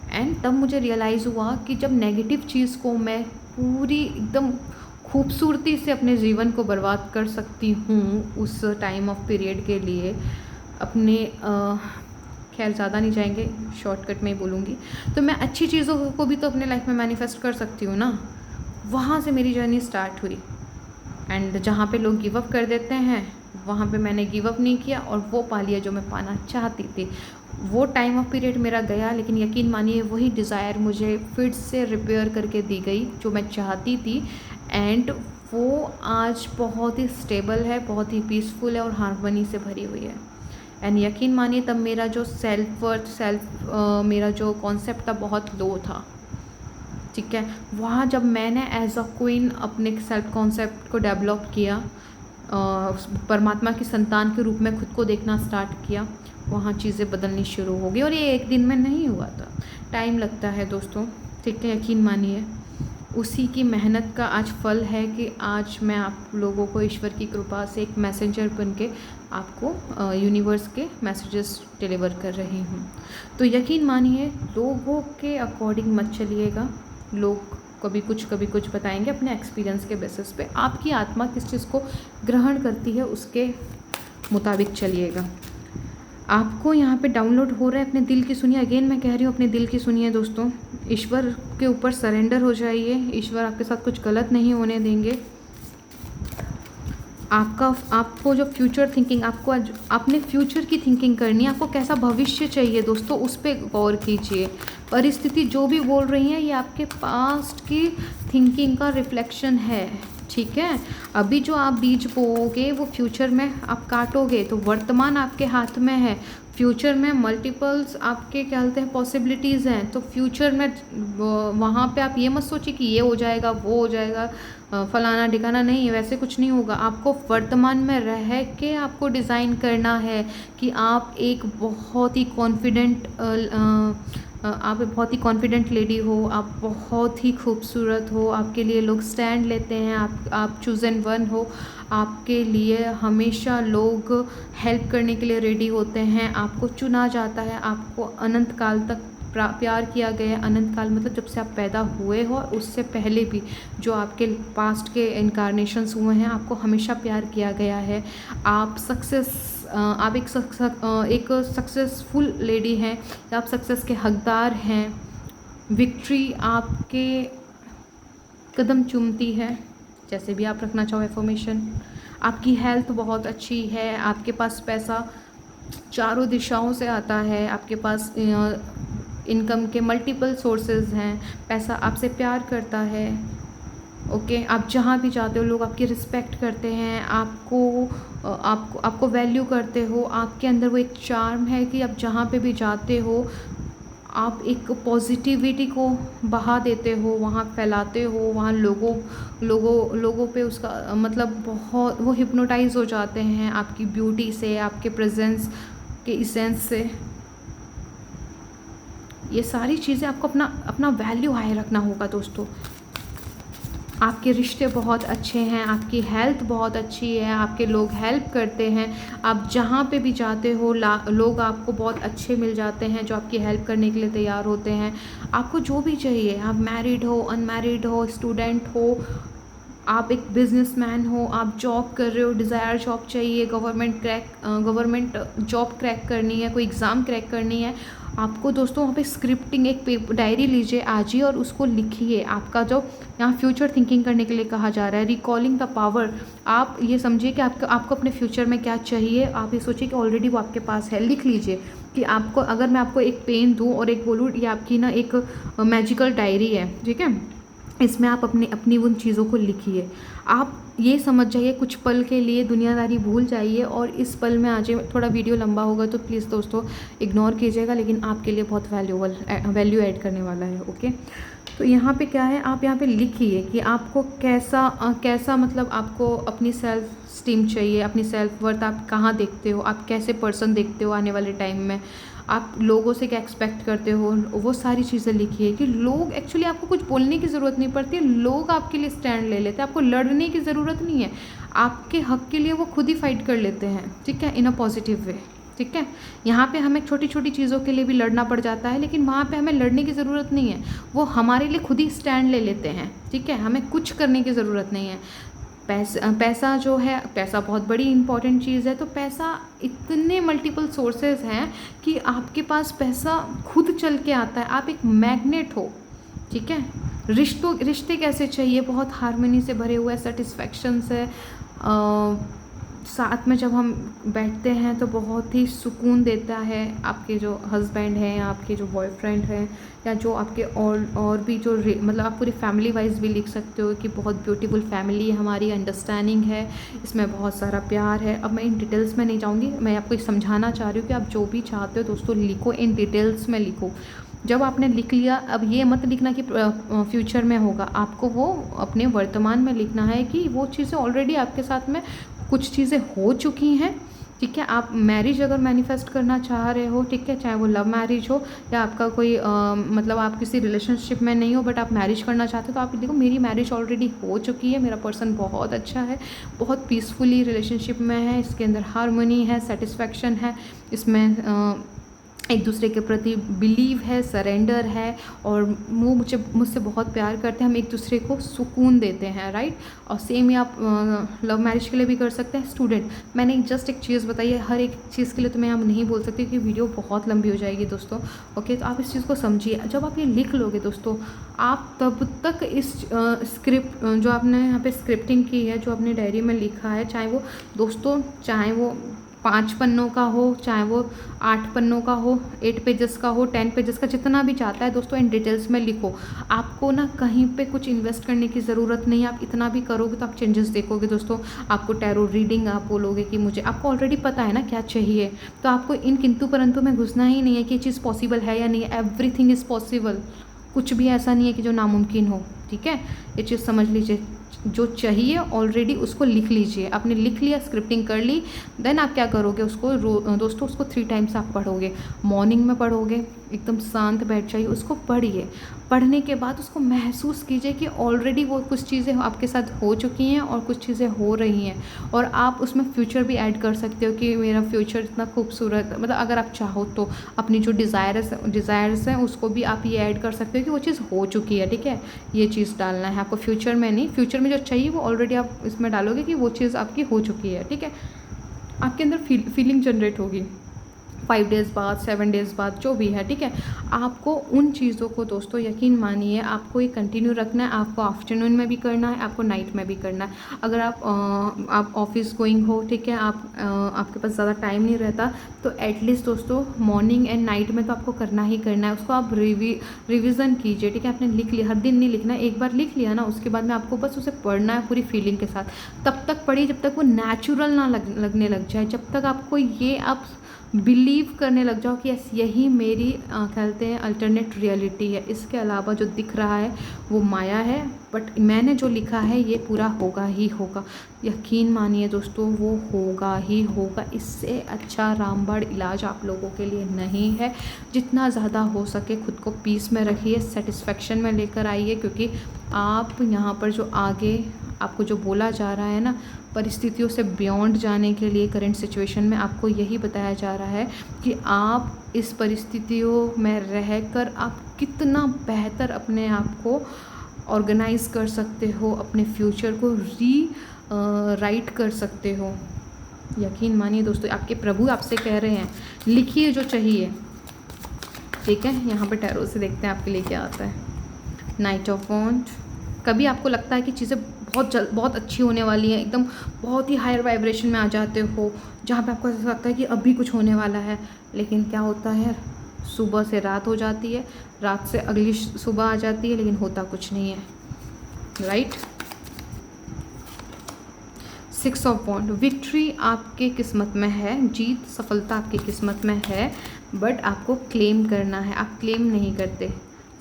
एंड तब मुझे रियलाइज़ हुआ कि जब नेगेटिव चीज़ को मैं पूरी एकदम खूबसूरती से अपने जीवन को बर्बाद कर सकती हूँ उस टाइम ऑफ पीरियड के लिए, अपने खैर ज़्यादा नहीं जाएंगे, शॉर्टकट में ही बोलूँगी, तो मैं अच्छी चीज़ों को भी तो अपने लाइफ में मैनिफेस्ट कर सकती हूँ ना। वहाँ से मेरी जर्नी स्टार्ट हुई। एंड जहाँ पे लोग गिव अप कर देते हैं वहाँ पे मैंने गिव अप नहीं किया और वो पा लिया जो मैं पाना चाहती थी। वो टाइम ऑफ पीरियड मेरा गया, लेकिन यकीन मानिए वही डिज़ायर मुझे फिर से रिपेयर करके दी गई जो मैं चाहती थी। एंड वो आज बहुत ही स्टेबल है, बहुत ही पीसफुल है और हार्मनी से भरी हुई है। एंड यकीन मानिए तब मेरा जो सेल्फ वर्थ मेरा जो कॉन्सेप्ट था बहुत लो था, ठीक है। वहाँ जब मैंने एज अ क्वीन अपने सेल्फ कॉन्सेप्ट को डेवलप किया, परमात्मा की संतान के रूप में खुद को देखना स्टार्ट किया, वहाँ चीज़ें बदलनी शुरू हो गई। और ये एक दिन में नहीं हुआ था, टाइम लगता है दोस्तों, ठीक है, यकीन मानिए। उसी की मेहनत का आज फल है कि आज मैं आप लोगों को ईश्वर की कृपा से एक मैसेंजर बन के आपको यूनिवर्स के मैसेजेस डिलीवर कर रही हूँ। तो यकीन मानिए लोगों के अकॉर्डिंग मत चलिएगा। लोग कभी कुछ बताएंगे अपने एक्सपीरियंस के बेसिस पे। आपकी आत्मा किस चीज़ को ग्रहण करती है उसके मुताबिक चलिएगा। आपको यहाँ पे डाउनलोड हो रहा है, अपने दिल की सुनिए। अगेन मैं कह रही हूँ अपने दिल की सुनिए दोस्तों। ईश्वर के ऊपर सरेंडर हो जाइए, ईश्वर आपके साथ कुछ गलत नहीं होने देंगे। आपको जो फ्यूचर थिंकिंग, आपको अपने फ्यूचर की थिंकिंग करनी है, आपको कैसा भविष्य चाहिए दोस्तों, उस पर गौर कीजिए। परिस्थिति जो भी बोल रही है ये आपके पास्ट की थिंकिंग का रिफ्लेक्शन है, ठीक है। अभी जो आप बीज बोओगे वो फ्यूचर में आप काटोगे, तो वर्तमान आपके हाथ में है, फ्यूचर में मल्टीपल्स आपके क्या कहते हैं पॉसिबिलिटीज़ हैं। तो फ्यूचर में वहाँ पे आप ये मत सोचिए कि ये हो जाएगा वो हो जाएगा, फलाना ठिकाना, नहीं, वैसे कुछ नहीं होगा। आपको वर्तमान में रह के आपको डिज़ाइन करना है कि आप एक बहुत ही कॉन्फिडेंट लेडी हो, आप बहुत ही खूबसूरत हो, आपके लिए लोग स्टैंड लेते हैं, आप चूज़न वन हो, आपके लिए हमेशा लोग हेल्प करने के लिए रेडी होते हैं, आपको चुना जाता है, आपको अनंत काल तक प्यार किया गया है। अनंत काल मतलब जब से आप पैदा हुए हो, उससे पहले भी जो आपके पास्ट के इनकारनेशंस हुए हैं, आपको हमेशा प्यार किया गया है। आप आप एक सक्सेसफुल लेडी हैं, आप सक्सेस के हकदार हैं। विक्ट्री आपके कदम चूमती है, जैसे भी आप रखना चाहो एफर्मेशन। आपकी हेल्थ बहुत अच्छी है, आपके पास पैसा चारों दिशाओं से आता है, आपके पास इनकम के मल्टीपल सोर्सेज हैं, पैसा आपसे प्यार करता है, ओके। आप जहाँ भी जाते हो लोग आपकी रिस्पेक्ट करते हैं, आपको वैल्यू करते हो। आपके अंदर वो एक चार्म है कि आप जहाँ पे भी जाते हो आप एक पॉजिटिविटी को बहा देते हो, वहाँ फैलाते हो, वहाँ लोगों पे उसका मतलब बहुत वो हिप्नोटाइज हो जाते हैं आपकी ब्यूटी से, आपके प्रेजेंस के इसेंस से। ये सारी चीज़ें आपको अपना वैल्यू हाई रखना होगा दोस्तों। आपके रिश्ते बहुत अच्छे हैं, आपकी हेल्थ बहुत अच्छी है, आपके लोग हेल्प करते हैं, आप जहाँ पे भी जाते हो लोग आपको बहुत अच्छे मिल जाते हैं जो आपकी हेल्प करने के लिए तैयार होते हैं। आपको जो भी चाहिए, आप मैरिड हो, अनमैरिड हो, स्टूडेंट हो, आप एक बिजनेसमैन हो, आप जॉब कर रहे हो, डिज़ायर जॉब चाहिए, गवर्नमेंट जॉब क्रैक करनी है, कोई एग्ज़ाम क्रैक करनी है, आपको दोस्तों वहाँ पे स्क्रिप्टिंग एक डायरी लीजिए आज ही और उसको लिखिए। आपका जो यहाँ फ्यूचर थिंकिंग करने के लिए कहा जा रहा है, रिकॉलिंग द पावर। आप ये समझिए कि आपको अपने फ्यूचर में क्या चाहिए, आप ये सोचिए कि ऑलरेडी वो आपके पास है। लिख लीजिए कि आपको, अगर मैं आपको एक पेन दूँ और एक बोलूँ ये आपकी ना एक मैजिकल डायरी है, ठीक है, इसमें आप अपनी उन चीज़ों को लिखिए। आप ये समझ जाइए, कुछ पल के लिए दुनियादारी भूल जाइए और इस पल में आ जाइए। थोड़ा वीडियो लंबा होगा तो प्लीज़ दोस्तों इग्नोर कीजिएगा, लेकिन आपके लिए बहुत वैल्यू ऐड करने वाला है, ओके। तो यहाँ पे क्या है, आप यहाँ पे लिखिए कि आपको कैसा मतलब आपको अपनी सेल्फ स्टीम चाहिए, अपनी सेल्फ वर्थ आप कहाँ देखते हो, आप कैसे पर्सन देखते हो आने वाले टाइम में, आप लोगों से क्या एक्सपेक्ट करते हो, वो सारी चीज़ें लिखिए। कि लोग एक्चुअली आपको कुछ बोलने की ज़रूरत नहीं पड़ती, लोग आपके लिए स्टैंड ले लेते हैं, आपको लड़ने की ज़रूरत नहीं है, आपके हक के लिए वो खुद ही फाइट कर लेते हैं, ठीक है, इन अ पॉजिटिव वे, ठीक है। यहाँ पे हमें छोटी छोटी चीज़ों के लिए भी लड़ना पड़ जाता है, लेकिन वहाँ पे हमें लड़ने की ज़रूरत नहीं है, वो हमारे लिए खुद ही स्टैंड ले लेते हैं, ठीक है। हमें कुछ करने की ज़रूरत नहीं है। पैसा जो है, पैसा बहुत बड़ी इंपॉर्टेंट चीज़ है। तो पैसा, इतने मल्टीपल सोर्सेज हैं कि आपके पास पैसा खुद चल के आता है, आप एक मैग्नेट हो, ठीक है। रिश्ते कैसे चाहिए, बहुत हार्मनी से भरे हुए, सेटिस्फैक्शन से साथ में जब हम बैठते हैं तो बहुत ही सुकून देता है। आपके जो हस्बैंड हैं या आपके जो बॉयफ्रेंड हैं या जो आपके और भी जो मतलब आप पूरी फैमिली वाइज भी लिख सकते हो कि बहुत ब्यूटीफुल फैमिली है हमारी, अंडरस्टैंडिंग है, इसमें बहुत सारा प्यार है। अब मैं इन डिटेल्स में नहीं जाऊँगी, मैं आपको समझाना चाह रही हूँ कि आप जो भी चाहते हो दोस्तों लिखो, इन डिटेल्स में लिखो। जब आपने लिख लिया, अब ये मत लिखना कि फ्यूचर में होगा, आपको वो अपने वर्तमान में लिखना है कि वो चीज़ें ऑलरेडी आपके साथ में कुछ चीज़ें हो चुकी हैं, ठीक है। आप मैरिज अगर मैनिफेस्ट करना चाह रहे हो, ठीक है, चाहे वो लव मैरिज हो या आपका कोई मतलब आप किसी रिलेशनशिप में नहीं हो बट आप मैरिज करना चाहते हो, तो आप देखो मेरी मैरिज ऑलरेडी हो चुकी है, मेरा पर्सन बहुत अच्छा है, बहुत पीसफुली रिलेशनशिप में है, इसके अंदर हार्मनी है, सेटिस्फैक्शन है, इसमें एक दूसरे के प्रति बिलीव है, सरेंडर है, और वो मुझसे बहुत प्यार करते हैं, हम एक दूसरे को सुकून देते हैं, राइट। और सेम ही आप लव मैरिज के लिए भी कर सकते हैं। स्टूडेंट, मैंने जस्ट एक चीज़ बताई है, हर एक चीज़ के लिए तो मैं अब नहीं बोल सकती क्योंकि वीडियो बहुत लंबी हो जाएगी दोस्तों, ओके। तो आप इस चीज़ को समझिए, जब आप ये लिख लोगे दोस्तों, आप तब तक इस स्क्रिप्ट जो आपने यहाँ पे स्क्रिप्टिंग की है, जो आपने डायरी में लिखा है, चाहे वो दोस्तों, चाहे वो 5 पन्नों का हो, चाहे वो 8 पन्नों का हो, 8 पेजेस का हो, 10 पेजेस का, जितना भी चाहता है दोस्तों, इन डिटेल्स में लिखो। आपको ना कहीं पे कुछ इन्वेस्ट करने की ज़रूरत नहीं है, आप इतना भी करोगे तो आप चेंजेस देखोगे दोस्तों। आपको टैरो रीडिंग, आप बोलोगे कि मुझे, आपको ऑलरेडी पता है ना क्या चाहिए, तो आपको इन किंतु परंतु में घुसना ही नहीं है कि ये चीज़ पॉसिबल है या नहीं है। एवरीथिंग इज़ पॉसिबल, कुछ भी ऐसा नहीं है कि जो नामुमकिन हो, ठीक है। ये चीज़ समझ लीजिए, जो चाहिए ऑलरेडी उसको लिख लीजिए। आपने लिख लिया, स्क्रिप्टिंग कर ली, देन आप क्या करोगे, उसको दोस्तों उसको 3 टाइम्स आप पढ़ोगे। मॉर्निंग में पढ़ोगे, एकदम शांत बैठ जाइए, उसको पढ़िए। पढ़ने के बाद उसको महसूस कीजिए कि ऑलरेडी वो कुछ चीज़ें आपके साथ हो चुकी हैं और कुछ चीज़ें हो रही हैं, और आप उसमें फ्यूचर भी ऐड कर सकते हो कि मेरा फ्यूचर इतना खूबसूरत, मतलब अगर आप चाहो तो अपनी जो डिज़ायर्स हैं उसको भी आप ये ऐड कर सकते हो कि वो चीज़ हो चुकी है, ठीक है। ये चीज़ डालना है आपको, फ्यूचर में नहीं, फ्यूचर में जो चाहिए वो ऑलरेडी आप इसमें डालोगे कि वो चीज़ आपकी हो चुकी है, ठीक है। आपके अंदर फीलिंग जनरेट होगी 5 डेज़ बाद, 7 डेज़ बाद, जो भी है, ठीक है। आपको उन चीज़ों को दोस्तों यकीन मानिए, आपको ये कंटिन्यू रखना है। आपको आफ्टरनून में भी करना है, आपको नाइट में भी करना है। अगर आप ऑफिस गोइंग हो, ठीक है, आपके पास ज़्यादा टाइम नहीं रहता, तो एटलीस्ट दोस्तों मॉर्निंग एंड नाइट में तो आपको करना ही करना है। उसको आप रिविज़न कीजिए, ठीक है। आपने लिख लिया, हर दिन नहीं लिखना, एक बार लिख लिया ना, उसके बाद में आपको बस उसे पढ़ना है पूरी फीलिंग के साथ। तब तक पढ़िए जब तक वो नेचुरल ना लगने लग जाए, जब तक आपको ये आप बिलीव करने लग जाओ कि यस, यही मेरी कहते हैं अल्टरनेट रियलिटी है, इसके अलावा जो दिख रहा है वो माया है, बट मैंने जो लिखा है ये पूरा होगा ही होगा। यकीन मानिए दोस्तों, वो होगा ही होगा। इससे अच्छा रामबाण इलाज आप लोगों के लिए नहीं है। जितना ज़्यादा हो सके खुद को पीस में रखिए, सेटिस्फेक्शन में लेकर आइए, क्योंकि आप यहाँ पर जो आगे आपको जो बोला जा रहा है ना, परिस्थितियों से बियॉन्ड जाने के लिए, करंट सिचुएशन में आपको यही बताया जा रहा है कि आप इस परिस्थितियों में रहकर आप कितना बेहतर अपने आप को ऑर्गेनाइज कर सकते हो, अपने फ्यूचर को राइट कर सकते हो। यकीन मानिए दोस्तों, आपके प्रभु आपसे कह रहे हैं, लिखिए जो चाहिए, ठीक है। यहाँ पे टैरो से देखते हैं आपके लिए क्या आता है। नाइट ऑफ वॉन्ड। कभी आपको लगता है कि चीज़ें बहुत अच्छी होने वाली हैं, एकदम बहुत ही हायर वाइब्रेशन में आ जाते हो, जहाँ पे आपको ऐसा लगता है कि अभी कुछ होने वाला है, लेकिन क्या होता है, सुबह से रात हो जाती है, रात से अगली सुबह आ जाती है, लेकिन होता कुछ नहीं है, राइट। 6 of wand. विक्ट्री आपके किस्मत में है, जीत, सफलता आपकी किस्मत में है, बट आपको क्लेम करना है, आप क्लेम नहीं करते।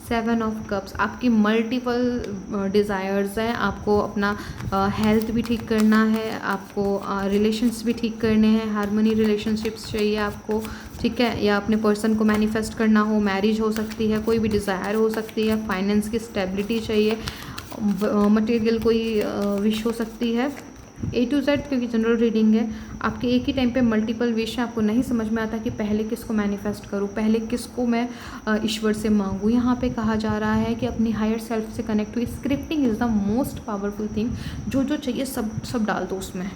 7 ऑफ कप्स। आपकी मल्टीपल डिज़ायर्स हैं, आपको अपना हेल्थ भी ठीक करना है, आपको रिलेशंस भी ठीक करने हैं, हार्मनी रिलेशनशिप्स चाहिए आपको, ठीक है, या अपने पर्सन को मैनिफेस्ट करना हो, मैरिज हो सकती है, कोई भी डिज़ायर हो सकती है, फाइनेंस की स्टेबिलिटी चाहिए, मटेरियल कोई विश हो सकती है, A to Z, क्योंकि जनरल रीडिंग है, आपके एक ही टाइम पे मल्टीपल विश है, आपको नहीं समझ में आता कि पहले किसको मैनिफेस्ट करूँ, पहले किसको मैं ईश्वर से मांगूँ। यहाँ पे कहा जा रहा है कि अपनी हायर सेल्फ से कनेक्ट हुई। Scripting is the most powerful thing. जो जो चाहिए सब डाल दो उसमें,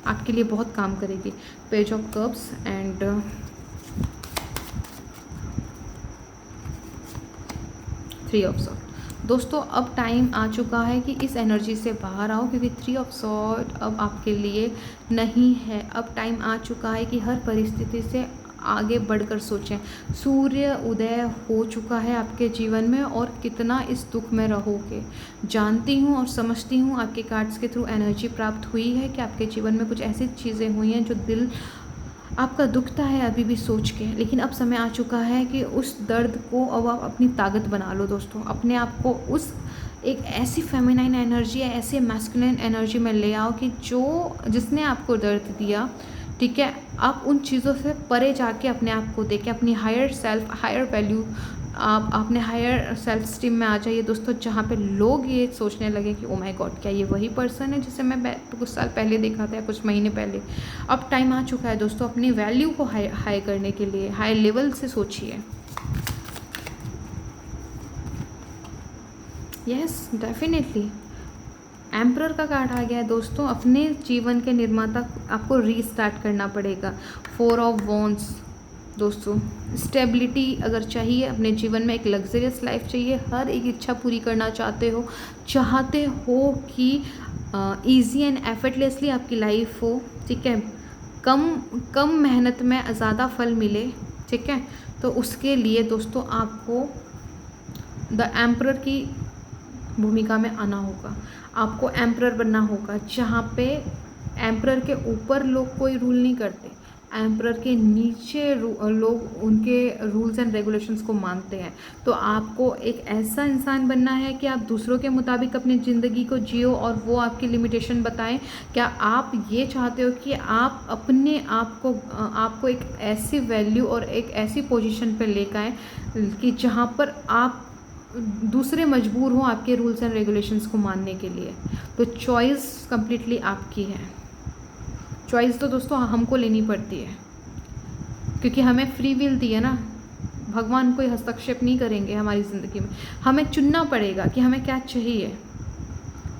आपके लिए बहुत काम करेगी। Page of cups and three of sword. दोस्तों अब टाइम आ चुका है कि इस एनर्जी से बाहर आओ, क्योंकि थ्री ऑफ सॉर्ड अब आपके लिए नहीं है। अब टाइम आ चुका है कि हर परिस्थिति से आगे बढ़कर सोचें। सूर्य उदय हो चुका है आपके जीवन में, और कितना इस दुख में रहोगे। जानती हूँ और समझती हूँ, आपके कार्ड्स के थ्रू एनर्जी प्राप्त हुई है कि आपके जीवन में कुछ ऐसी चीज़ें हुई हैं जो दिल आपका दुखता है अभी भी सोच के, लेकिन अब समय आ चुका है कि उस दर्द को अब आप अपनी ताकत बना लो। दोस्तों अपने आप को उस एक ऐसी फेमिनाइन एनर्जी या ऐसे मैस्कुलिन एनर्जी में ले आओ कि जिसने आपको दर्द दिया, ठीक है, आप उन चीज़ों से परे जाके अपने आप को देखें, अपनी हायर सेल्फ, हायर वैल्यू, आप अपने हायर सेल्फ स्टीम में आ जाइए दोस्तों, जहाँ पे लोग ये सोचने लगे कि ओ माय गॉड, क्या ये वही पर्सन है जिसे मैं कुछ साल पहले देखा था या कुछ महीने पहले। अब टाइम आ चुका है दोस्तों अपनी वैल्यू को हाई करने के लिए। हाई लेवल से सोचिए। यस डेफिनेटली, एम्परर का कार्ड आ गया है दोस्तों। अपने जीवन के निर्माता आपको रीस्टार्ट करना पड़ेगा। फोर ऑफ वॉन्ड्स दोस्तों, स्टेबिलिटी अगर चाहिए अपने जीवन में, एक लग्जरियस लाइफ चाहिए, हर एक इच्छा पूरी करना चाहते हो कि इजी एंड एफर्टलेसली आपकी लाइफ हो, ठीक है, कम मेहनत में ज़्यादा फल मिले, ठीक है, तो उसके लिए दोस्तों आपको द एम्परर की भूमिका में आना होगा। आपको एम्परर बनना होगा, जहाँ पे एम्परर के ऊपर लोग कोई रूल नहीं करते, एम्परर के नीचे लोग उनके रूल्स एंड रेगुलेशंस को मानते हैं। तो आपको एक ऐसा इंसान बनना है कि आप दूसरों के मुताबिक अपनी ज़िंदगी को जियो और वो आपकी लिमिटेशन बताएं। क्या आप ये चाहते हो कि आप अपने आपको एक ऐसी वैल्यू और एक ऐसी पोजीशन पे लेकर आएँ कि जहाँ पर आप दूसरे मजबूर हों आपके रूल्स एंड रेगुलेशंस को मानने के लिए? तो चॉइस कंप्लीटली आपकी है। चॉइस तो दोस्तों हमको लेनी पड़ती है, क्योंकि हमें फ्री विल दी है ना, भगवान कोई हस्तक्षेप नहीं करेंगे हमारी ज़िंदगी में। हमें चुनना पड़ेगा कि हमें क्या चाहिए।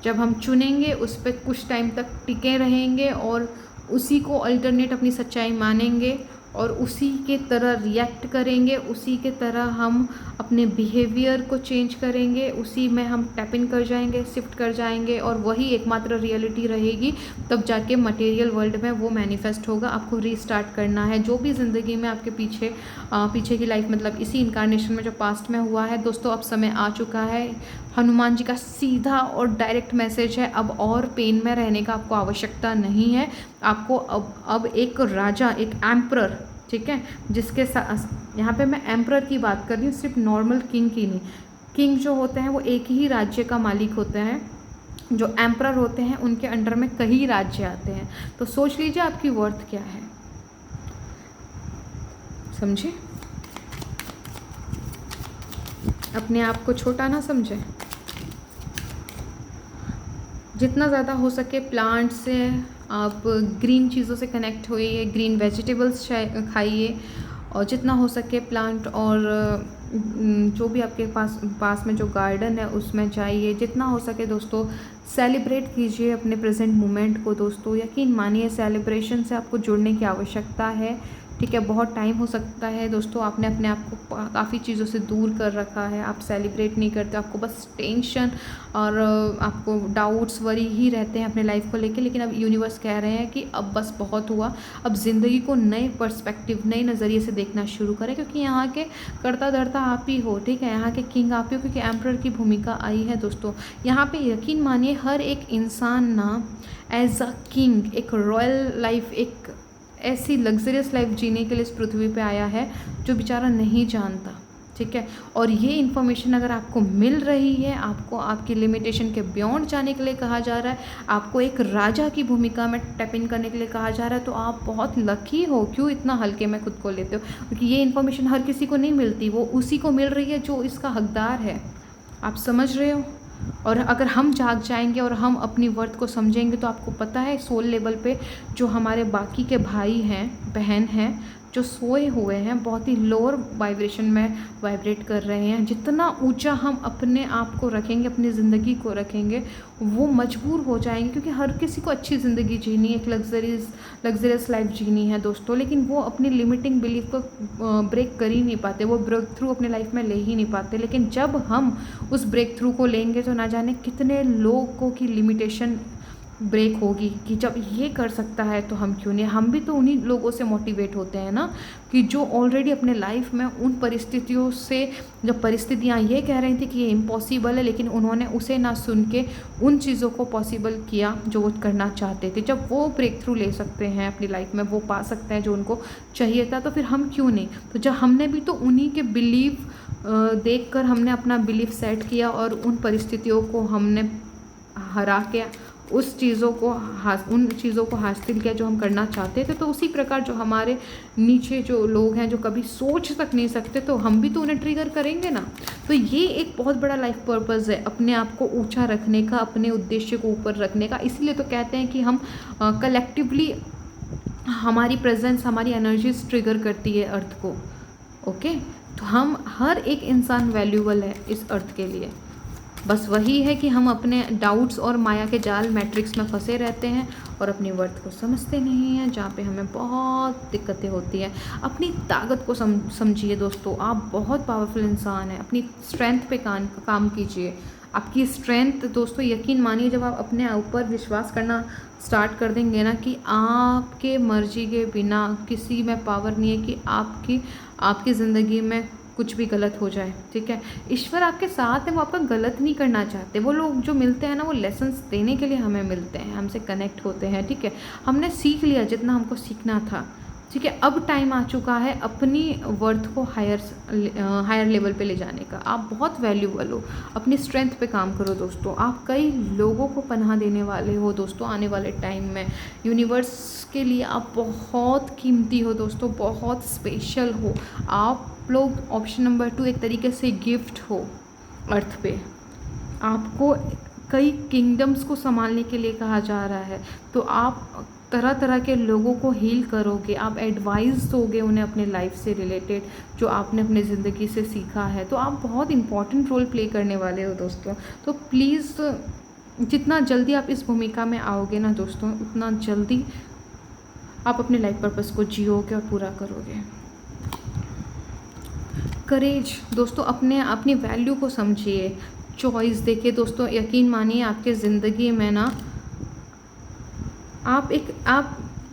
जब हम चुनेंगे उस पर कुछ टाइम तक टिके रहेंगे और उसी को अल्टरनेट अपनी सच्चाई मानेंगे और उसी के तरह रिएक्ट करेंगे, उसी के तरह हम अपने बिहेवियर को चेंज करेंगे, उसी में हम टैप इन कर जाएंगे, शिफ्ट कर जाएंगे, और वही एकमात्र रियलिटी रहेगी। तब जाके मटेरियल वर्ल्ड में वो मैनिफेस्ट होगा। आपको रीस्टार्ट करना है जो भी ज़िंदगी में आपके पीछे की लाइफ, मतलब इसी इनकारनेशन में जो पास्ट में हुआ है दोस्तों, अब समय आ चुका है। हनुमान जी का सीधा और डायरेक्ट मैसेज है, अब और पेन में रहने का आपको आवश्यकता नहीं है। आपको अब एक राजा, एक एम्परर, ठीक है, जिसके साथ यहाँ पे मैं एम्परर की बात कर रही हूँ, सिर्फ नॉर्मल किंग की नहीं। किंग जो होते हैं वो एक ही राज्य का मालिक होते हैं, जो एम्परर होते हैं उनके अंडर में कई राज्य आते हैं। तो सोच लीजिए आपकी वर्थ क्या है, समझे? अपने आप को छोटा ना समझे। जितना ज़्यादा हो सके प्लांट से आप ग्रीन चीज़ों से कनेक्ट होइए, ग्रीन वेजिटेबल्स खाइए, और जितना हो सके प्लांट और जो भी आपके पास में जो गार्डन है उसमें जाइए। जितना हो सके दोस्तों सेलिब्रेट कीजिए अपने प्रेजेंट मोमेंट को दोस्तों। यकीन मानिए सेलिब्रेशन से आपको जुड़ने की आवश्यकता है, ठीक है। बहुत टाइम हो सकता है दोस्तों आपने अपने आप को काफ़ी चीज़ों से दूर कर रखा है, आप सेलिब्रेट नहीं करते, आपको बस टेंशन और आपको डाउट्स वरी ही रहते हैं अपने लाइफ को लेके। लेकिन अब यूनिवर्स कह रहे हैं कि अब बस बहुत हुआ, अब ज़िंदगी को नए पर्सपेक्टिव, नए नज़रिए से देखना शुरू करें, क्योंकि यहाँ के कर्ता धर्ता आप ही हो, ठीक है, यहाँ के किंग आप ही हो, क्योंकि एम्परर की भूमिका आई है दोस्तों। यहाँ पे यकीन मानिए हर एक इंसान ना एज अ किंग, एक रॉयल लाइफ, एक ऐसी लग्जरियस लाइफ जीने के लिए इस पृथ्वी पे आया है जो बेचारा नहीं जानता, ठीक है। और ये इन्फॉर्मेशन अगर आपको मिल रही है, आपको आपकी लिमिटेशन के बियॉन्ड जाने के लिए कहा जा रहा है, आपको एक राजा की भूमिका में टैप इन करने के लिए कहा जा रहा है, तो आप बहुत लकी हो। क्यों इतना हल्के में खुद को लेते हो? क्योंकि ये इन्फॉर्मेशन हर किसी को नहीं मिलती, वो उसी को मिल रही है जो इसका हकदार है। आप समझ रहे हो? और अगर हम जाग जाएंगे और हम अपनी वर्थ को समझेंगे तो आपको पता है सोल लेवल पे जो हमारे बाकी के भाई हैं, बहन हैं, जो सोए हुए हैं, बहुत ही लोअर वाइब्रेशन में वाइब्रेट कर रहे हैं, जितना ऊंचा हम अपने आप को रखेंगे, अपनी ज़िंदगी को रखेंगे, वो मजबूर हो जाएंगे। क्योंकि हर किसी को अच्छी ज़िंदगी जीनी है, एक लग्जरियस लाइफ जीनी है दोस्तों, लेकिन वो अपनी लिमिटिंग बिलीफ को ब्रेक कर ही नहीं पाते, वो ब्रेक थ्रू अपने लाइफ में ले ही नहीं पाते। लेकिन जब हम उस ब्रेक थ्रू को लेंगे तो ना जाने कितने लोगों की लिमिटेशन ब्रेक होगी कि जब ये कर सकता है तो हम क्यों नहीं। हम भी तो उन्हीं लोगों से मोटिवेट होते हैं ना, कि जो ऑलरेडी अपने लाइफ में उन परिस्थितियों से, जब परिस्थितियाँ ये कह रही थी कि ये इम्पॉसिबल है, लेकिन उन्होंने उसे ना सुन के उन चीज़ों को पॉसिबल किया जो वो करना चाहते थे। जब वो ब्रेक थ्रू ले सकते हैं अपनी लाइफ में, वो पा सकते हैं जो उनको चाहिए था, तो फिर हम क्यों नहीं। तो जब हमने भी तो उन्हीं के बिलीव देख कर हमने अपना बिलीफ सेट किया और उन परिस्थितियों को हमने हरा के उन चीज़ों को हासिल किया जो हम करना चाहते थे। तो उसी प्रकार जो हमारे नीचे जो लोग हैं, जो कभी सोच तक नहीं सकते, तो हम भी तो उन्हें ट्रिगर करेंगे ना। तो ये एक बहुत बड़ा लाइफ पर्पस है, अपने आप को ऊंचा रखने का, अपने उद्देश्य को ऊपर रखने का। इसीलिए तो कहते हैं कि हम कलेक्टिवली, हमारी प्रेजेंस, हमारी एनर्जीज ट्रिगर करती है अर्थ को। ओके, तो हम हर एक इंसान वैल्यूबल है इस अर्थ के लिए। बस वही है कि हम अपने डाउट्स और माया के जाल मैट्रिक्स में फंसे रहते हैं और अपनी वर्थ को समझते नहीं हैं, जहाँ पे हमें बहुत दिक्कतें होती हैं। अपनी ताकत को समझिए दोस्तों, आप बहुत पावरफुल इंसान हैं। अपनी स्ट्रेंथ पे काम कीजिए। आपकी स्ट्रेंथ दोस्तों, यकीन मानिए, जब आप अपने ऊपर विश्वास करना स्टार्ट कर देंगे ना कि आपके मर्जी के बिना किसी में पावर नहीं है कि आपकी ज़िंदगी में कुछ भी गलत हो जाए, ठीक है। ईश्वर आपके साथ है, वो आपका गलत नहीं करना चाहते। वो लोग जो मिलते हैं ना, वो लेसन्स देने के लिए हमें मिलते हैं, हमसे कनेक्ट होते हैं, ठीक है। हमने सीख लिया जितना हमको सीखना था, ठीक है। अब टाइम आ चुका है अपनी वर्थ को हायर लेवल पे ले जाने का। आप बहुत वैल्यूबल हो, अपनी स्ट्रेंथ पे काम करो दोस्तों। आप कई लोगों को पनाह देने वाले हो दोस्तों आने वाले टाइम में। यूनिवर्स के लिए आप बहुत कीमती हो दोस्तों, बहुत स्पेशल हो। आप लोग ऑप्शन नंबर 2 एक तरीके से गिफ्ट हो अर्थ पे। आपको कई किंगडम्स को संभालने के लिए कहा जा रहा है, तो आप तरह तरह के लोगों को हील करोगे, आप एडवाइस दोगे उन्हें अपने लाइफ से रिलेटेड, जो आपने अपनी ज़िंदगी से सीखा है। तो आप बहुत इंपॉर्टेंट रोल प्ले करने वाले हो दोस्तों। तो प्लीज़ जितना जल्दी आप इस भूमिका में आओगे ना दोस्तों, उतना जल्दी आप अपने लाइफ पर्पस को जियोगे और पूरा करोगे। करेज दोस्तों, अपनी वैल्यू को समझिए। चॉइस देखिए दोस्तों, यकीन मानिए आपके ज़िंदगी में ना आप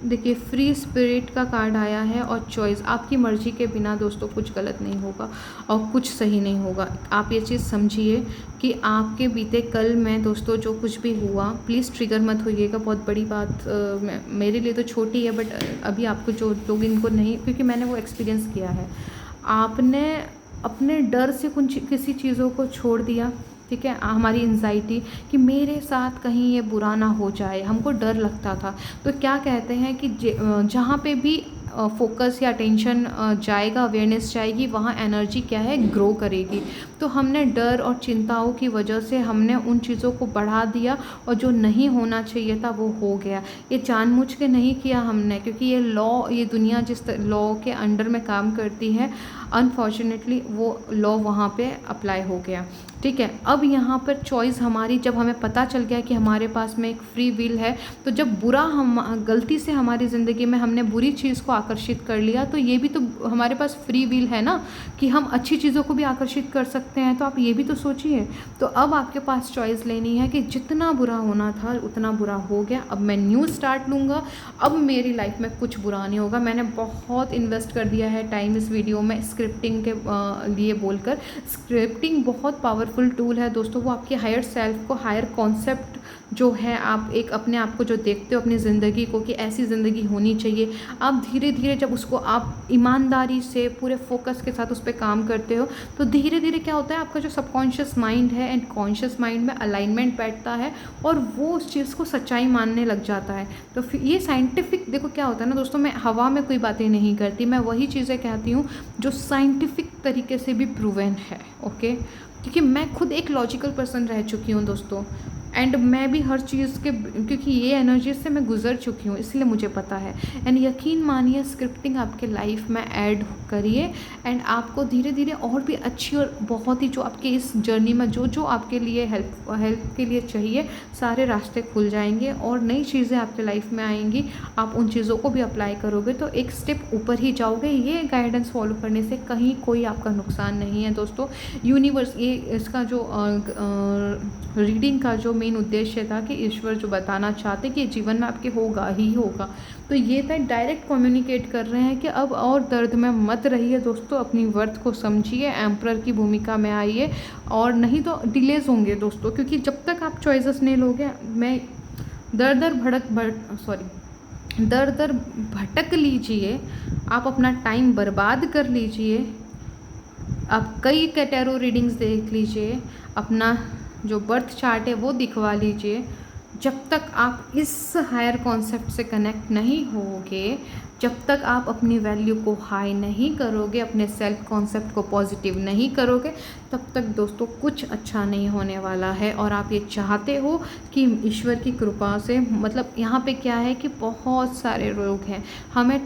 देखिए फ्री स्पिरिट का कार्ड आया है और चॉइस। आपकी मर्जी के बिना दोस्तों कुछ गलत नहीं होगा और कुछ सही नहीं होगा। आप ये चीज़ समझिए कि आपके बीते कल में दोस्तों जो कुछ भी हुआ, प्लीज़ ट्रिगर मत होइएगा। बहुत बड़ी बात मेरे लिए तो छोटी है, बट अभी आपको जो लोग इनको नहीं, क्योंकि मैंने वो एक्सपीरियंस किया है। आपने अपने डर से किसी चीज़ों को छोड़ दिया, ठीक है। हमारी एंजाइटी कि मेरे साथ कहीं ये बुरा ना हो जाए, हमको डर लगता था। तो क्या कहते हैं कि जहाँ पे भी फोकस या अटेंशन जाएगा, अवेयरनेस जाएगी, वहाँ एनर्जी क्या है, ग्रो करेगी। तो हमने डर और चिंताओं की वजह से हमने उन चीज़ों को बढ़ा दिया और जो नहीं होना चाहिए था वो हो गया। ये जानबूझ के नहीं किया हमने, क्योंकि ये दुनिया जिस लॉ के अंडर में काम करती है, अनफॉर्चुनेटली वो लॉ वहाँ पे अप्लाई हो गया, ठीक है। अब यहाँ पर चॉइस हमारी, जब हमें पता चल गया कि हमारे पास में एक फ्री विल है, तो जब गलती से हमारी ज़िंदगी में हमने बुरी चीज़ को आकर्षित कर लिया, तो ये भी तो हमारे पास फ्री विल है ना कि हम अच्छी चीज़ों को भी आकर्षित कर सकते हैं। तो आप ये भी तो सोचिए। तो अब आपके पास चॉइस लेनी है कि जितना बुरा होना था उतना बुरा हो गया, अब मैं न्यू स्टार्ट लूँगा, अब मेरी लाइफ में कुछ बुरा नहीं होगा। मैंने बहुत इन्वेस्ट कर दिया है टाइम इस वीडियो में स्क्रिप्टिंग के लिए बोलकर। स्क्रिप्टिंग बहुत पावरफुल टूल है दोस्तों, वो आपके हायर सेल्फ को, हायर कॉन्सेप्ट जो है आप एक अपने आप को जो देखते हो अपनी ज़िंदगी को कि ऐसी ज़िंदगी होनी चाहिए, आप धीरे धीरे जब उसको आप ईमानदारी से पूरे फोकस के साथ उस पर काम करते हो तो धीरे धीरे क्या होता है, आपका जो सबकॉन्शियस माइंड है एंड कॉन्शियस माइंड में अलाइनमेंट बैठता है और वो उस चीज़ को सच्चाई मानने लग जाता है। तो फिर ये साइंटिफिक, देखो क्या होता है ना दोस्तों, मैं हवा में कोई बातें नहीं करती, मैं वही चीज़ें कहती हूँ जो साइंटिफिक तरीके से भी प्रूवन है। ओके, क्योंकि मैं खुद एक लॉजिकल पर्सन रह चुकी हूँ दोस्तों, एंड मैं भी हर चीज़ के, क्योंकि ये एनर्जी से मैं गुजर चुकी हूँ इसलिए मुझे पता है। एंड यकीन मानिए स्क्रिप्टिंग आपके लाइफ में ऐड करिए एंड आपको धीरे धीरे और भी अच्छी और बहुत ही जो आपके इस जर्नी में जो जो आपके लिए हेल्प के लिए चाहिए सारे रास्ते खुल जाएंगे और नई चीज़ें आपके लाइफ में आएंगी। आप उन चीज़ों को भी अप्लाई करोगे तो एक स्टेप ऊपर ही जाओगे। ये गाइडेंस फॉलो करने से कहीं कोई आपका नुकसान नहीं है दोस्तों। यूनिवर्स, ये इसका जो रीडिंग का जो मेन उद्देश्य था कि ईश्वर जो बताना चाहते कि जीवन में आपके होगा ही होगा, तो ये था डायरेक्ट कम्युनिकेट कर रहे हैं कि अब और दर्द में मत रहिए दोस्तों, अपनी वर्थ को समझिए, एम्परर की भूमिका में आइए और नहीं तो डिलेज होंगे दोस्तों। क्योंकि जब तक आप चॉइसेस नहीं लोगे, मैं दर दर भटक लीजिए, आप अपना टाइम बर्बाद कर लीजिए, आप कई कैटेरो रीडिंग्स देख लीजिए, अपना जो बर्थ चार्ट है वो दिखवा लीजिए। जब तक आप इस हायर कॉन्सेप्ट से कनेक्ट नहीं होगे, जब तक आप अपनी वैल्यू को हाई नहीं करोगे, अपने सेल्फ कॉन्सेप्ट को पॉजिटिव नहीं करोगे, तब तक दोस्तों कुछ अच्छा नहीं होने वाला है। और आप ये चाहते हो कि ईश्वर की कृपा से, मतलब यहाँ पे क्या है कि बहुत सारे लोग हैं, हमें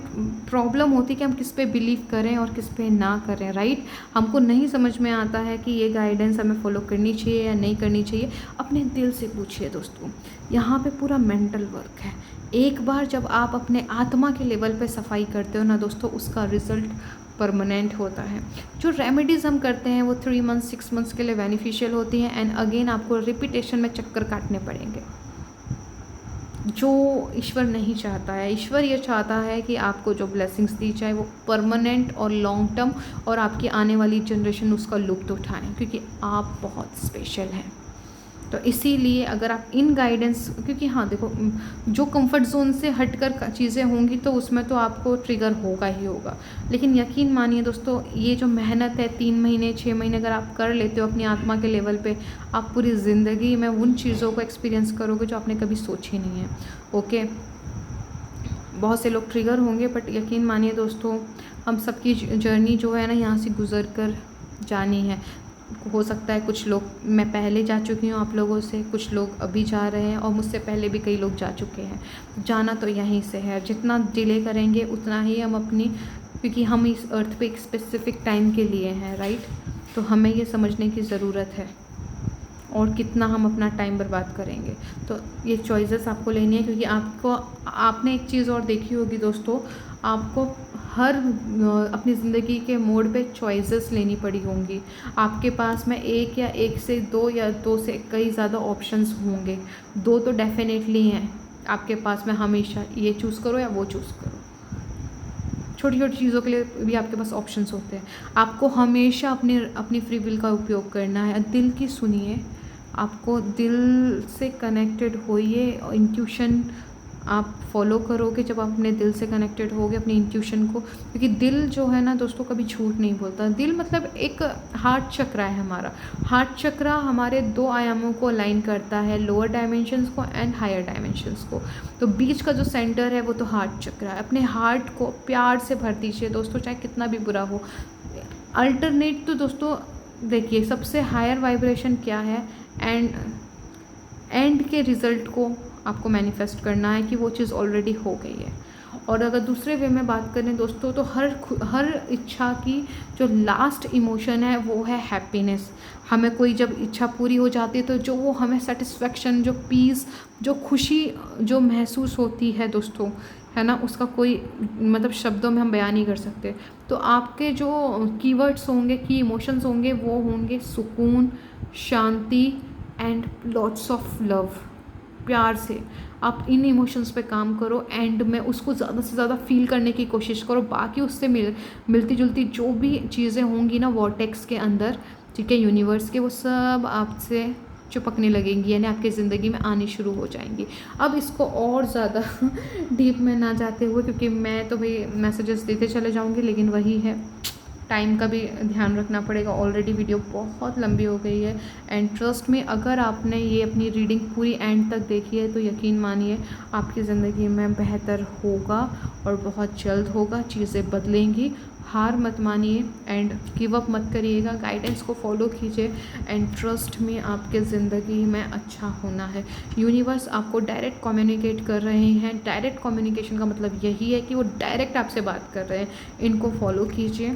प्रॉब्लम होती है कि हम किस पे बिलीव करें और किस पे ना करें, राइट। हमको नहीं समझ में आता है कि ये गाइडेंस हमें फॉलो करनी चाहिए या नहीं करनी चाहिए। अपने दिल से पूछिए दोस्तों, यहाँ पे पूरा मेंटल वर्क है। एक बार जब आप अपने आत्मा के लेवल पे सफाई करते हो ना दोस्तों, उसका रिज़ल्ट परमानेंट होता है। जो रेमेडीज़ हम करते हैं वो 3 मंथ्स 6 मंथ्स के लिए बेनिफिशियल होती हैं एंड अगेन आपको रिपीटेशन में चक्कर काटने पड़ेंगे, जो ईश्वर नहीं चाहता है। ईश्वर ये चाहता है कि आपको जो ब्लेसिंग्स दी जाए वो परमानेंट और लॉन्ग टर्म, और आपकी आने वाली जनरेशन उसका लुत्फ़ उठाएं, क्योंकि आप बहुत स्पेशल हैं। तो इसीलिए अगर आप इन गाइडेंस, क्योंकि हाँ देखो, जो कंफर्ट जोन से हटकर चीज़ें होंगी तो उसमें तो आपको ट्रिगर होगा ही होगा, लेकिन यकीन मानिए दोस्तों, ये जो मेहनत है 3 महीने 6 महीने अगर आप कर लेते हो अपनी आत्मा के लेवल पे, आप पूरी ज़िंदगी में उन चीज़ों को एक्सपीरियंस करोगे जो आपने कभी सोची नहीं है। ओके, बहुत से लोग ट्रिगर होंगे, बट यकीन मानिए दोस्तों, हम सबकी जर्नी जो है ना यहाँ से गुजर कर जानी है। हो सकता है कुछ लोग, मैं पहले जा चुकी हूँ आप लोगों से, कुछ लोग अभी जा रहे हैं और मुझसे पहले भी कई लोग जा चुके हैं। जाना तो यहीं से है, जितना डिले करेंगे उतना ही हम अपनी, क्योंकि हम इस अर्थ पे एक स्पेसिफिक टाइम के लिए हैं, राइट। तो हमें ये समझने की ज़रूरत है और कितना हम अपना टाइम बर्बाद करेंगे। तो ये चॉइसेस आपको लेनी है, क्योंकि आपने एक चीज़ और देखी होगी दोस्तों, आपको हर अपनी ज़िंदगी के मोड़ पे चॉइसेस लेनी पड़ी होंगी। आपके पास में एक या एक से दो या दो से कई ज़्यादा ऑप्शंस होंगे, 2 तो डेफिनेटली हैं आपके पास में, हमेशा ये चूज़ करो या वो चूज़ करो। छोटी छोटी चीज़ों के लिए भी आपके पास ऑप्शंस होते हैं। आपको हमेशा अपनी फ्री विल का उपयोग करना है। दिल की सुनिए, आपको दिल से कनेक्टेड होइए, इंट्यूशन आप फॉलो करोगे जब आप अपने दिल से कनेक्टेड होगे, अपनी इंट्यूशन को, क्योंकि दिल जो है ना दोस्तों कभी झूठ नहीं बोलता। दिल मतलब एक हार्ट चक्रा है हमारा। हार्ट चक्रा हमारे 2 आयामों को अलाइन करता है, लोअर डायमेंशंस को एंड हायर डायमेंशंस को। तो बीच का जो सेंटर है वो तो हार्ट चक्रा है। अपने हार्ट को प्यार से भर दीजिए दोस्तों, चाहे कितना भी बुरा हो। अल्टरनेट तो दोस्तों देखिए, सबसे हायर वाइब्रेशन क्या है, एंड के रिज़ल्ट को आपको मैनिफेस्ट करना है कि वो चीज़ ऑलरेडी हो गई है। और अगर दूसरे वे में बात करें दोस्तों, तो हर इच्छा की जो लास्ट इमोशन है वो है हैप्पीनेस। हमें कोई जब इच्छा पूरी हो जाती है तो जो वो हमें सेटिस्फेक्शन, जो पीस, जो खुशी जो महसूस होती है दोस्तों, है ना, उसका कोई मतलब शब्दों में हम बयान नहीं कर सकते। तो आपके जो कीवर्ड्स होंगे, की इमोशंस होंगे, वो होंगे सुकून, शांति एंड लॉट्स ऑफ लव। प्यार से आप इन इमोशंस पे काम करो, एंड में उसको ज़्यादा से ज़्यादा फील करने की कोशिश करो। बाकी उससे मिलती जुलती जो भी चीज़ें होंगी ना वॉर्टेक्स के अंदर, ठीक है, यूनिवर्स के, वो सब आपसे चिपकने लगेंगी, यानी आपकी ज़िंदगी में आनी शुरू हो जाएंगी। अब इसको और ज़्यादा डीप में ना जाते हुए, क्योंकि मैं तो भाई मैसेजेस देते चले जाऊँगी, लेकिन वही है, टाइम का भी ध्यान रखना पड़ेगा। ऑलरेडी वीडियो बहुत लंबी हो गई है एंड ट्रस्ट में, अगर आपने ये अपनी रीडिंग पूरी एंड तक देखी है तो यकीन मानिए आपकी ज़िंदगी में बेहतर होगा और बहुत जल्द होगा, चीज़ें बदलेंगी। हार मत मानिए एंड गिव अप मत करिएगा, गाइडेंस को फॉलो कीजिए एंड ट्रस्ट में आपके ज़िंदगी में अच्छा होना है। यूनिवर्स आपको डायरेक्ट कम्युनिकेट कर रहे हैं। डायरेक्ट कम्युनिकेशन का मतलब यही है कि वो डायरेक्ट आपसे बात कर रहे हैं, इनको फॉलो कीजिए,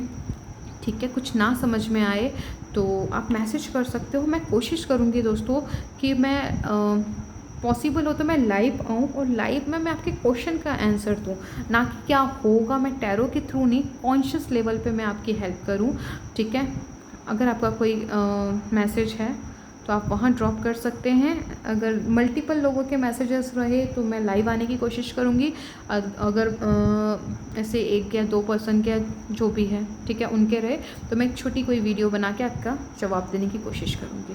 ठीक है। कुछ ना समझ में आए तो आप मैसेज कर सकते हो। मैं कोशिश करूँगी दोस्तों कि मैं पॉसिबल हो तो मैं लाइव आऊँ और लाइव में मैं आपके क्वेश्चन का आंसर दूँ, ना कि क्या होगा मैं टैरो के थ्रू नहीं, कॉन्शियस लेवल पे मैं आपकी हेल्प करूँ, ठीक है। अगर आपका कोई मैसेज है तो आप वहाँ ड्रॉप कर सकते हैं। अगर मल्टीपल लोगों के मैसेजेस रहे तो मैं लाइव आने की कोशिश करूँगी। अगर ऐसे 1 या 2 पर्सन के जो भी है, ठीक है, उनके रहे तो मैं एक छोटी कोई वीडियो बना के आपका जवाब देने की कोशिश करूँगी,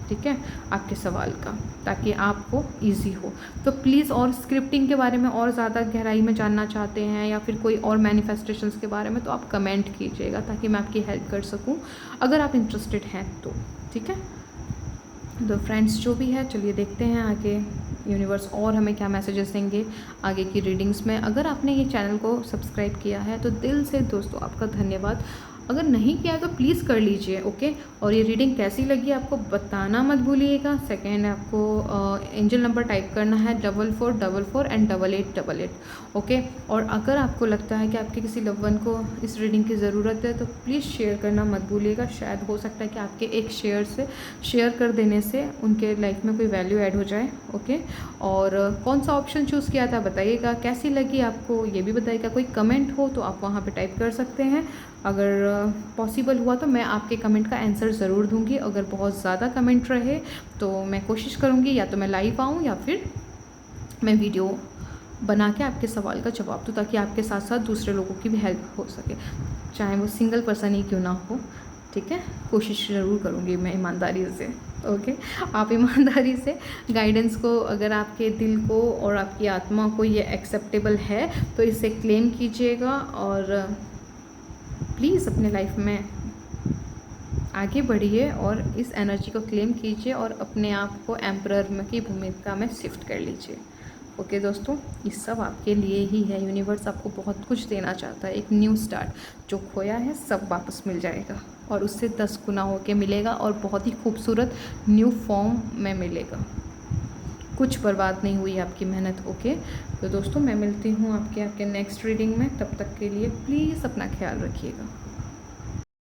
ठीक है, आपके सवाल का, ताकि आपको इजी हो। तो प्लीज़, और स्क्रिप्टिंग के बारे में और ज़्यादा गहराई में जानना चाहते हैं या फिर कोई और मैनिफेस्टेशंस के बारे में तो आप कमेंट कीजिएगा ताकि मैं आपकी हेल्प कर सकूं, अगर आप इंटरेस्टेड हैं तो, ठीक है। तो फ्रेंड्स, जो भी है, चलिए देखते हैं आगे यूनिवर्स और हमें क्या मैसेजेस देंगे आगे की रीडिंग्स में। अगर आपने ये चैनल को सब्सक्राइब किया है तो दिल से दोस्तों आपका धन्यवाद। अगर नहीं किया है तो प्लीज़ कर लीजिए, ओके। और ये रीडिंग कैसी लगी आपको बताना मत भूलिएगा। सेकेंड, आपको एंजल नंबर टाइप करना है 4444 एंड 8888, ओके। और अगर आपको लगता है कि आपके किसी लव वन को इस रीडिंग की ज़रूरत है तो प्लीज़ शेयर करना मत भूलिएगा। शायद हो सकता है कि आपके एक शेयर कर देने से उनके लाइफ में कोई वैल्यू ऐड हो जाए, ओके। और कौन सा ऑप्शन चूज़ किया था बताइएगा, कैसी लगी आपको ये भी बताइएगा। कोई कमेंट हो तो आप वहाँ पे टाइप कर सकते हैं। अगर पॉसिबल हुआ तो मैं आपके कमेंट का आंसर ज़रूर दूंगी। अगर बहुत ज़्यादा कमेंट रहे तो मैं कोशिश करूँगी या तो मैं लाइव आऊँ या फिर मैं वीडियो बना के आपके सवाल का जवाब दूँ, ताकि आपके साथ साथ दूसरे लोगों की भी हेल्प हो सके, चाहे वो सिंगल पर्सन ही क्यों ना हो, ठीक है। कोशिश ज़रूर करूँगी मैं ईमानदारी से, ओके। आप ईमानदारी से गाइडेंस को, अगर आपके दिल को और आपकी आत्मा को ये एक्सेप्टेबल है तो इसे क्लेम कीजिएगा और प्लीज़ अपने लाइफ में आगे बढ़िए और इस एनर्जी को क्लेम कीजिए और अपने आप को एम्परर की भूमिका में शिफ्ट कर लीजिए, ओके दोस्तों। ये सब आपके लिए ही है। यूनिवर्स आपको बहुत कुछ देना चाहता है, एक न्यू स्टार्ट। जो खोया है सब वापस मिल जाएगा और उससे 10 गुना होके मिलेगा और बहुत ही खूबसूरत न्यू फॉर्म में मिलेगा। कुछ बर्बाद नहीं हुई आपकी मेहनत, ओके। तो दोस्तों, मैं मिलती हूँ आपके नेक्स्ट रीडिंग में। तब तक के लिए प्लीज़ अपना ख्याल रखिएगा।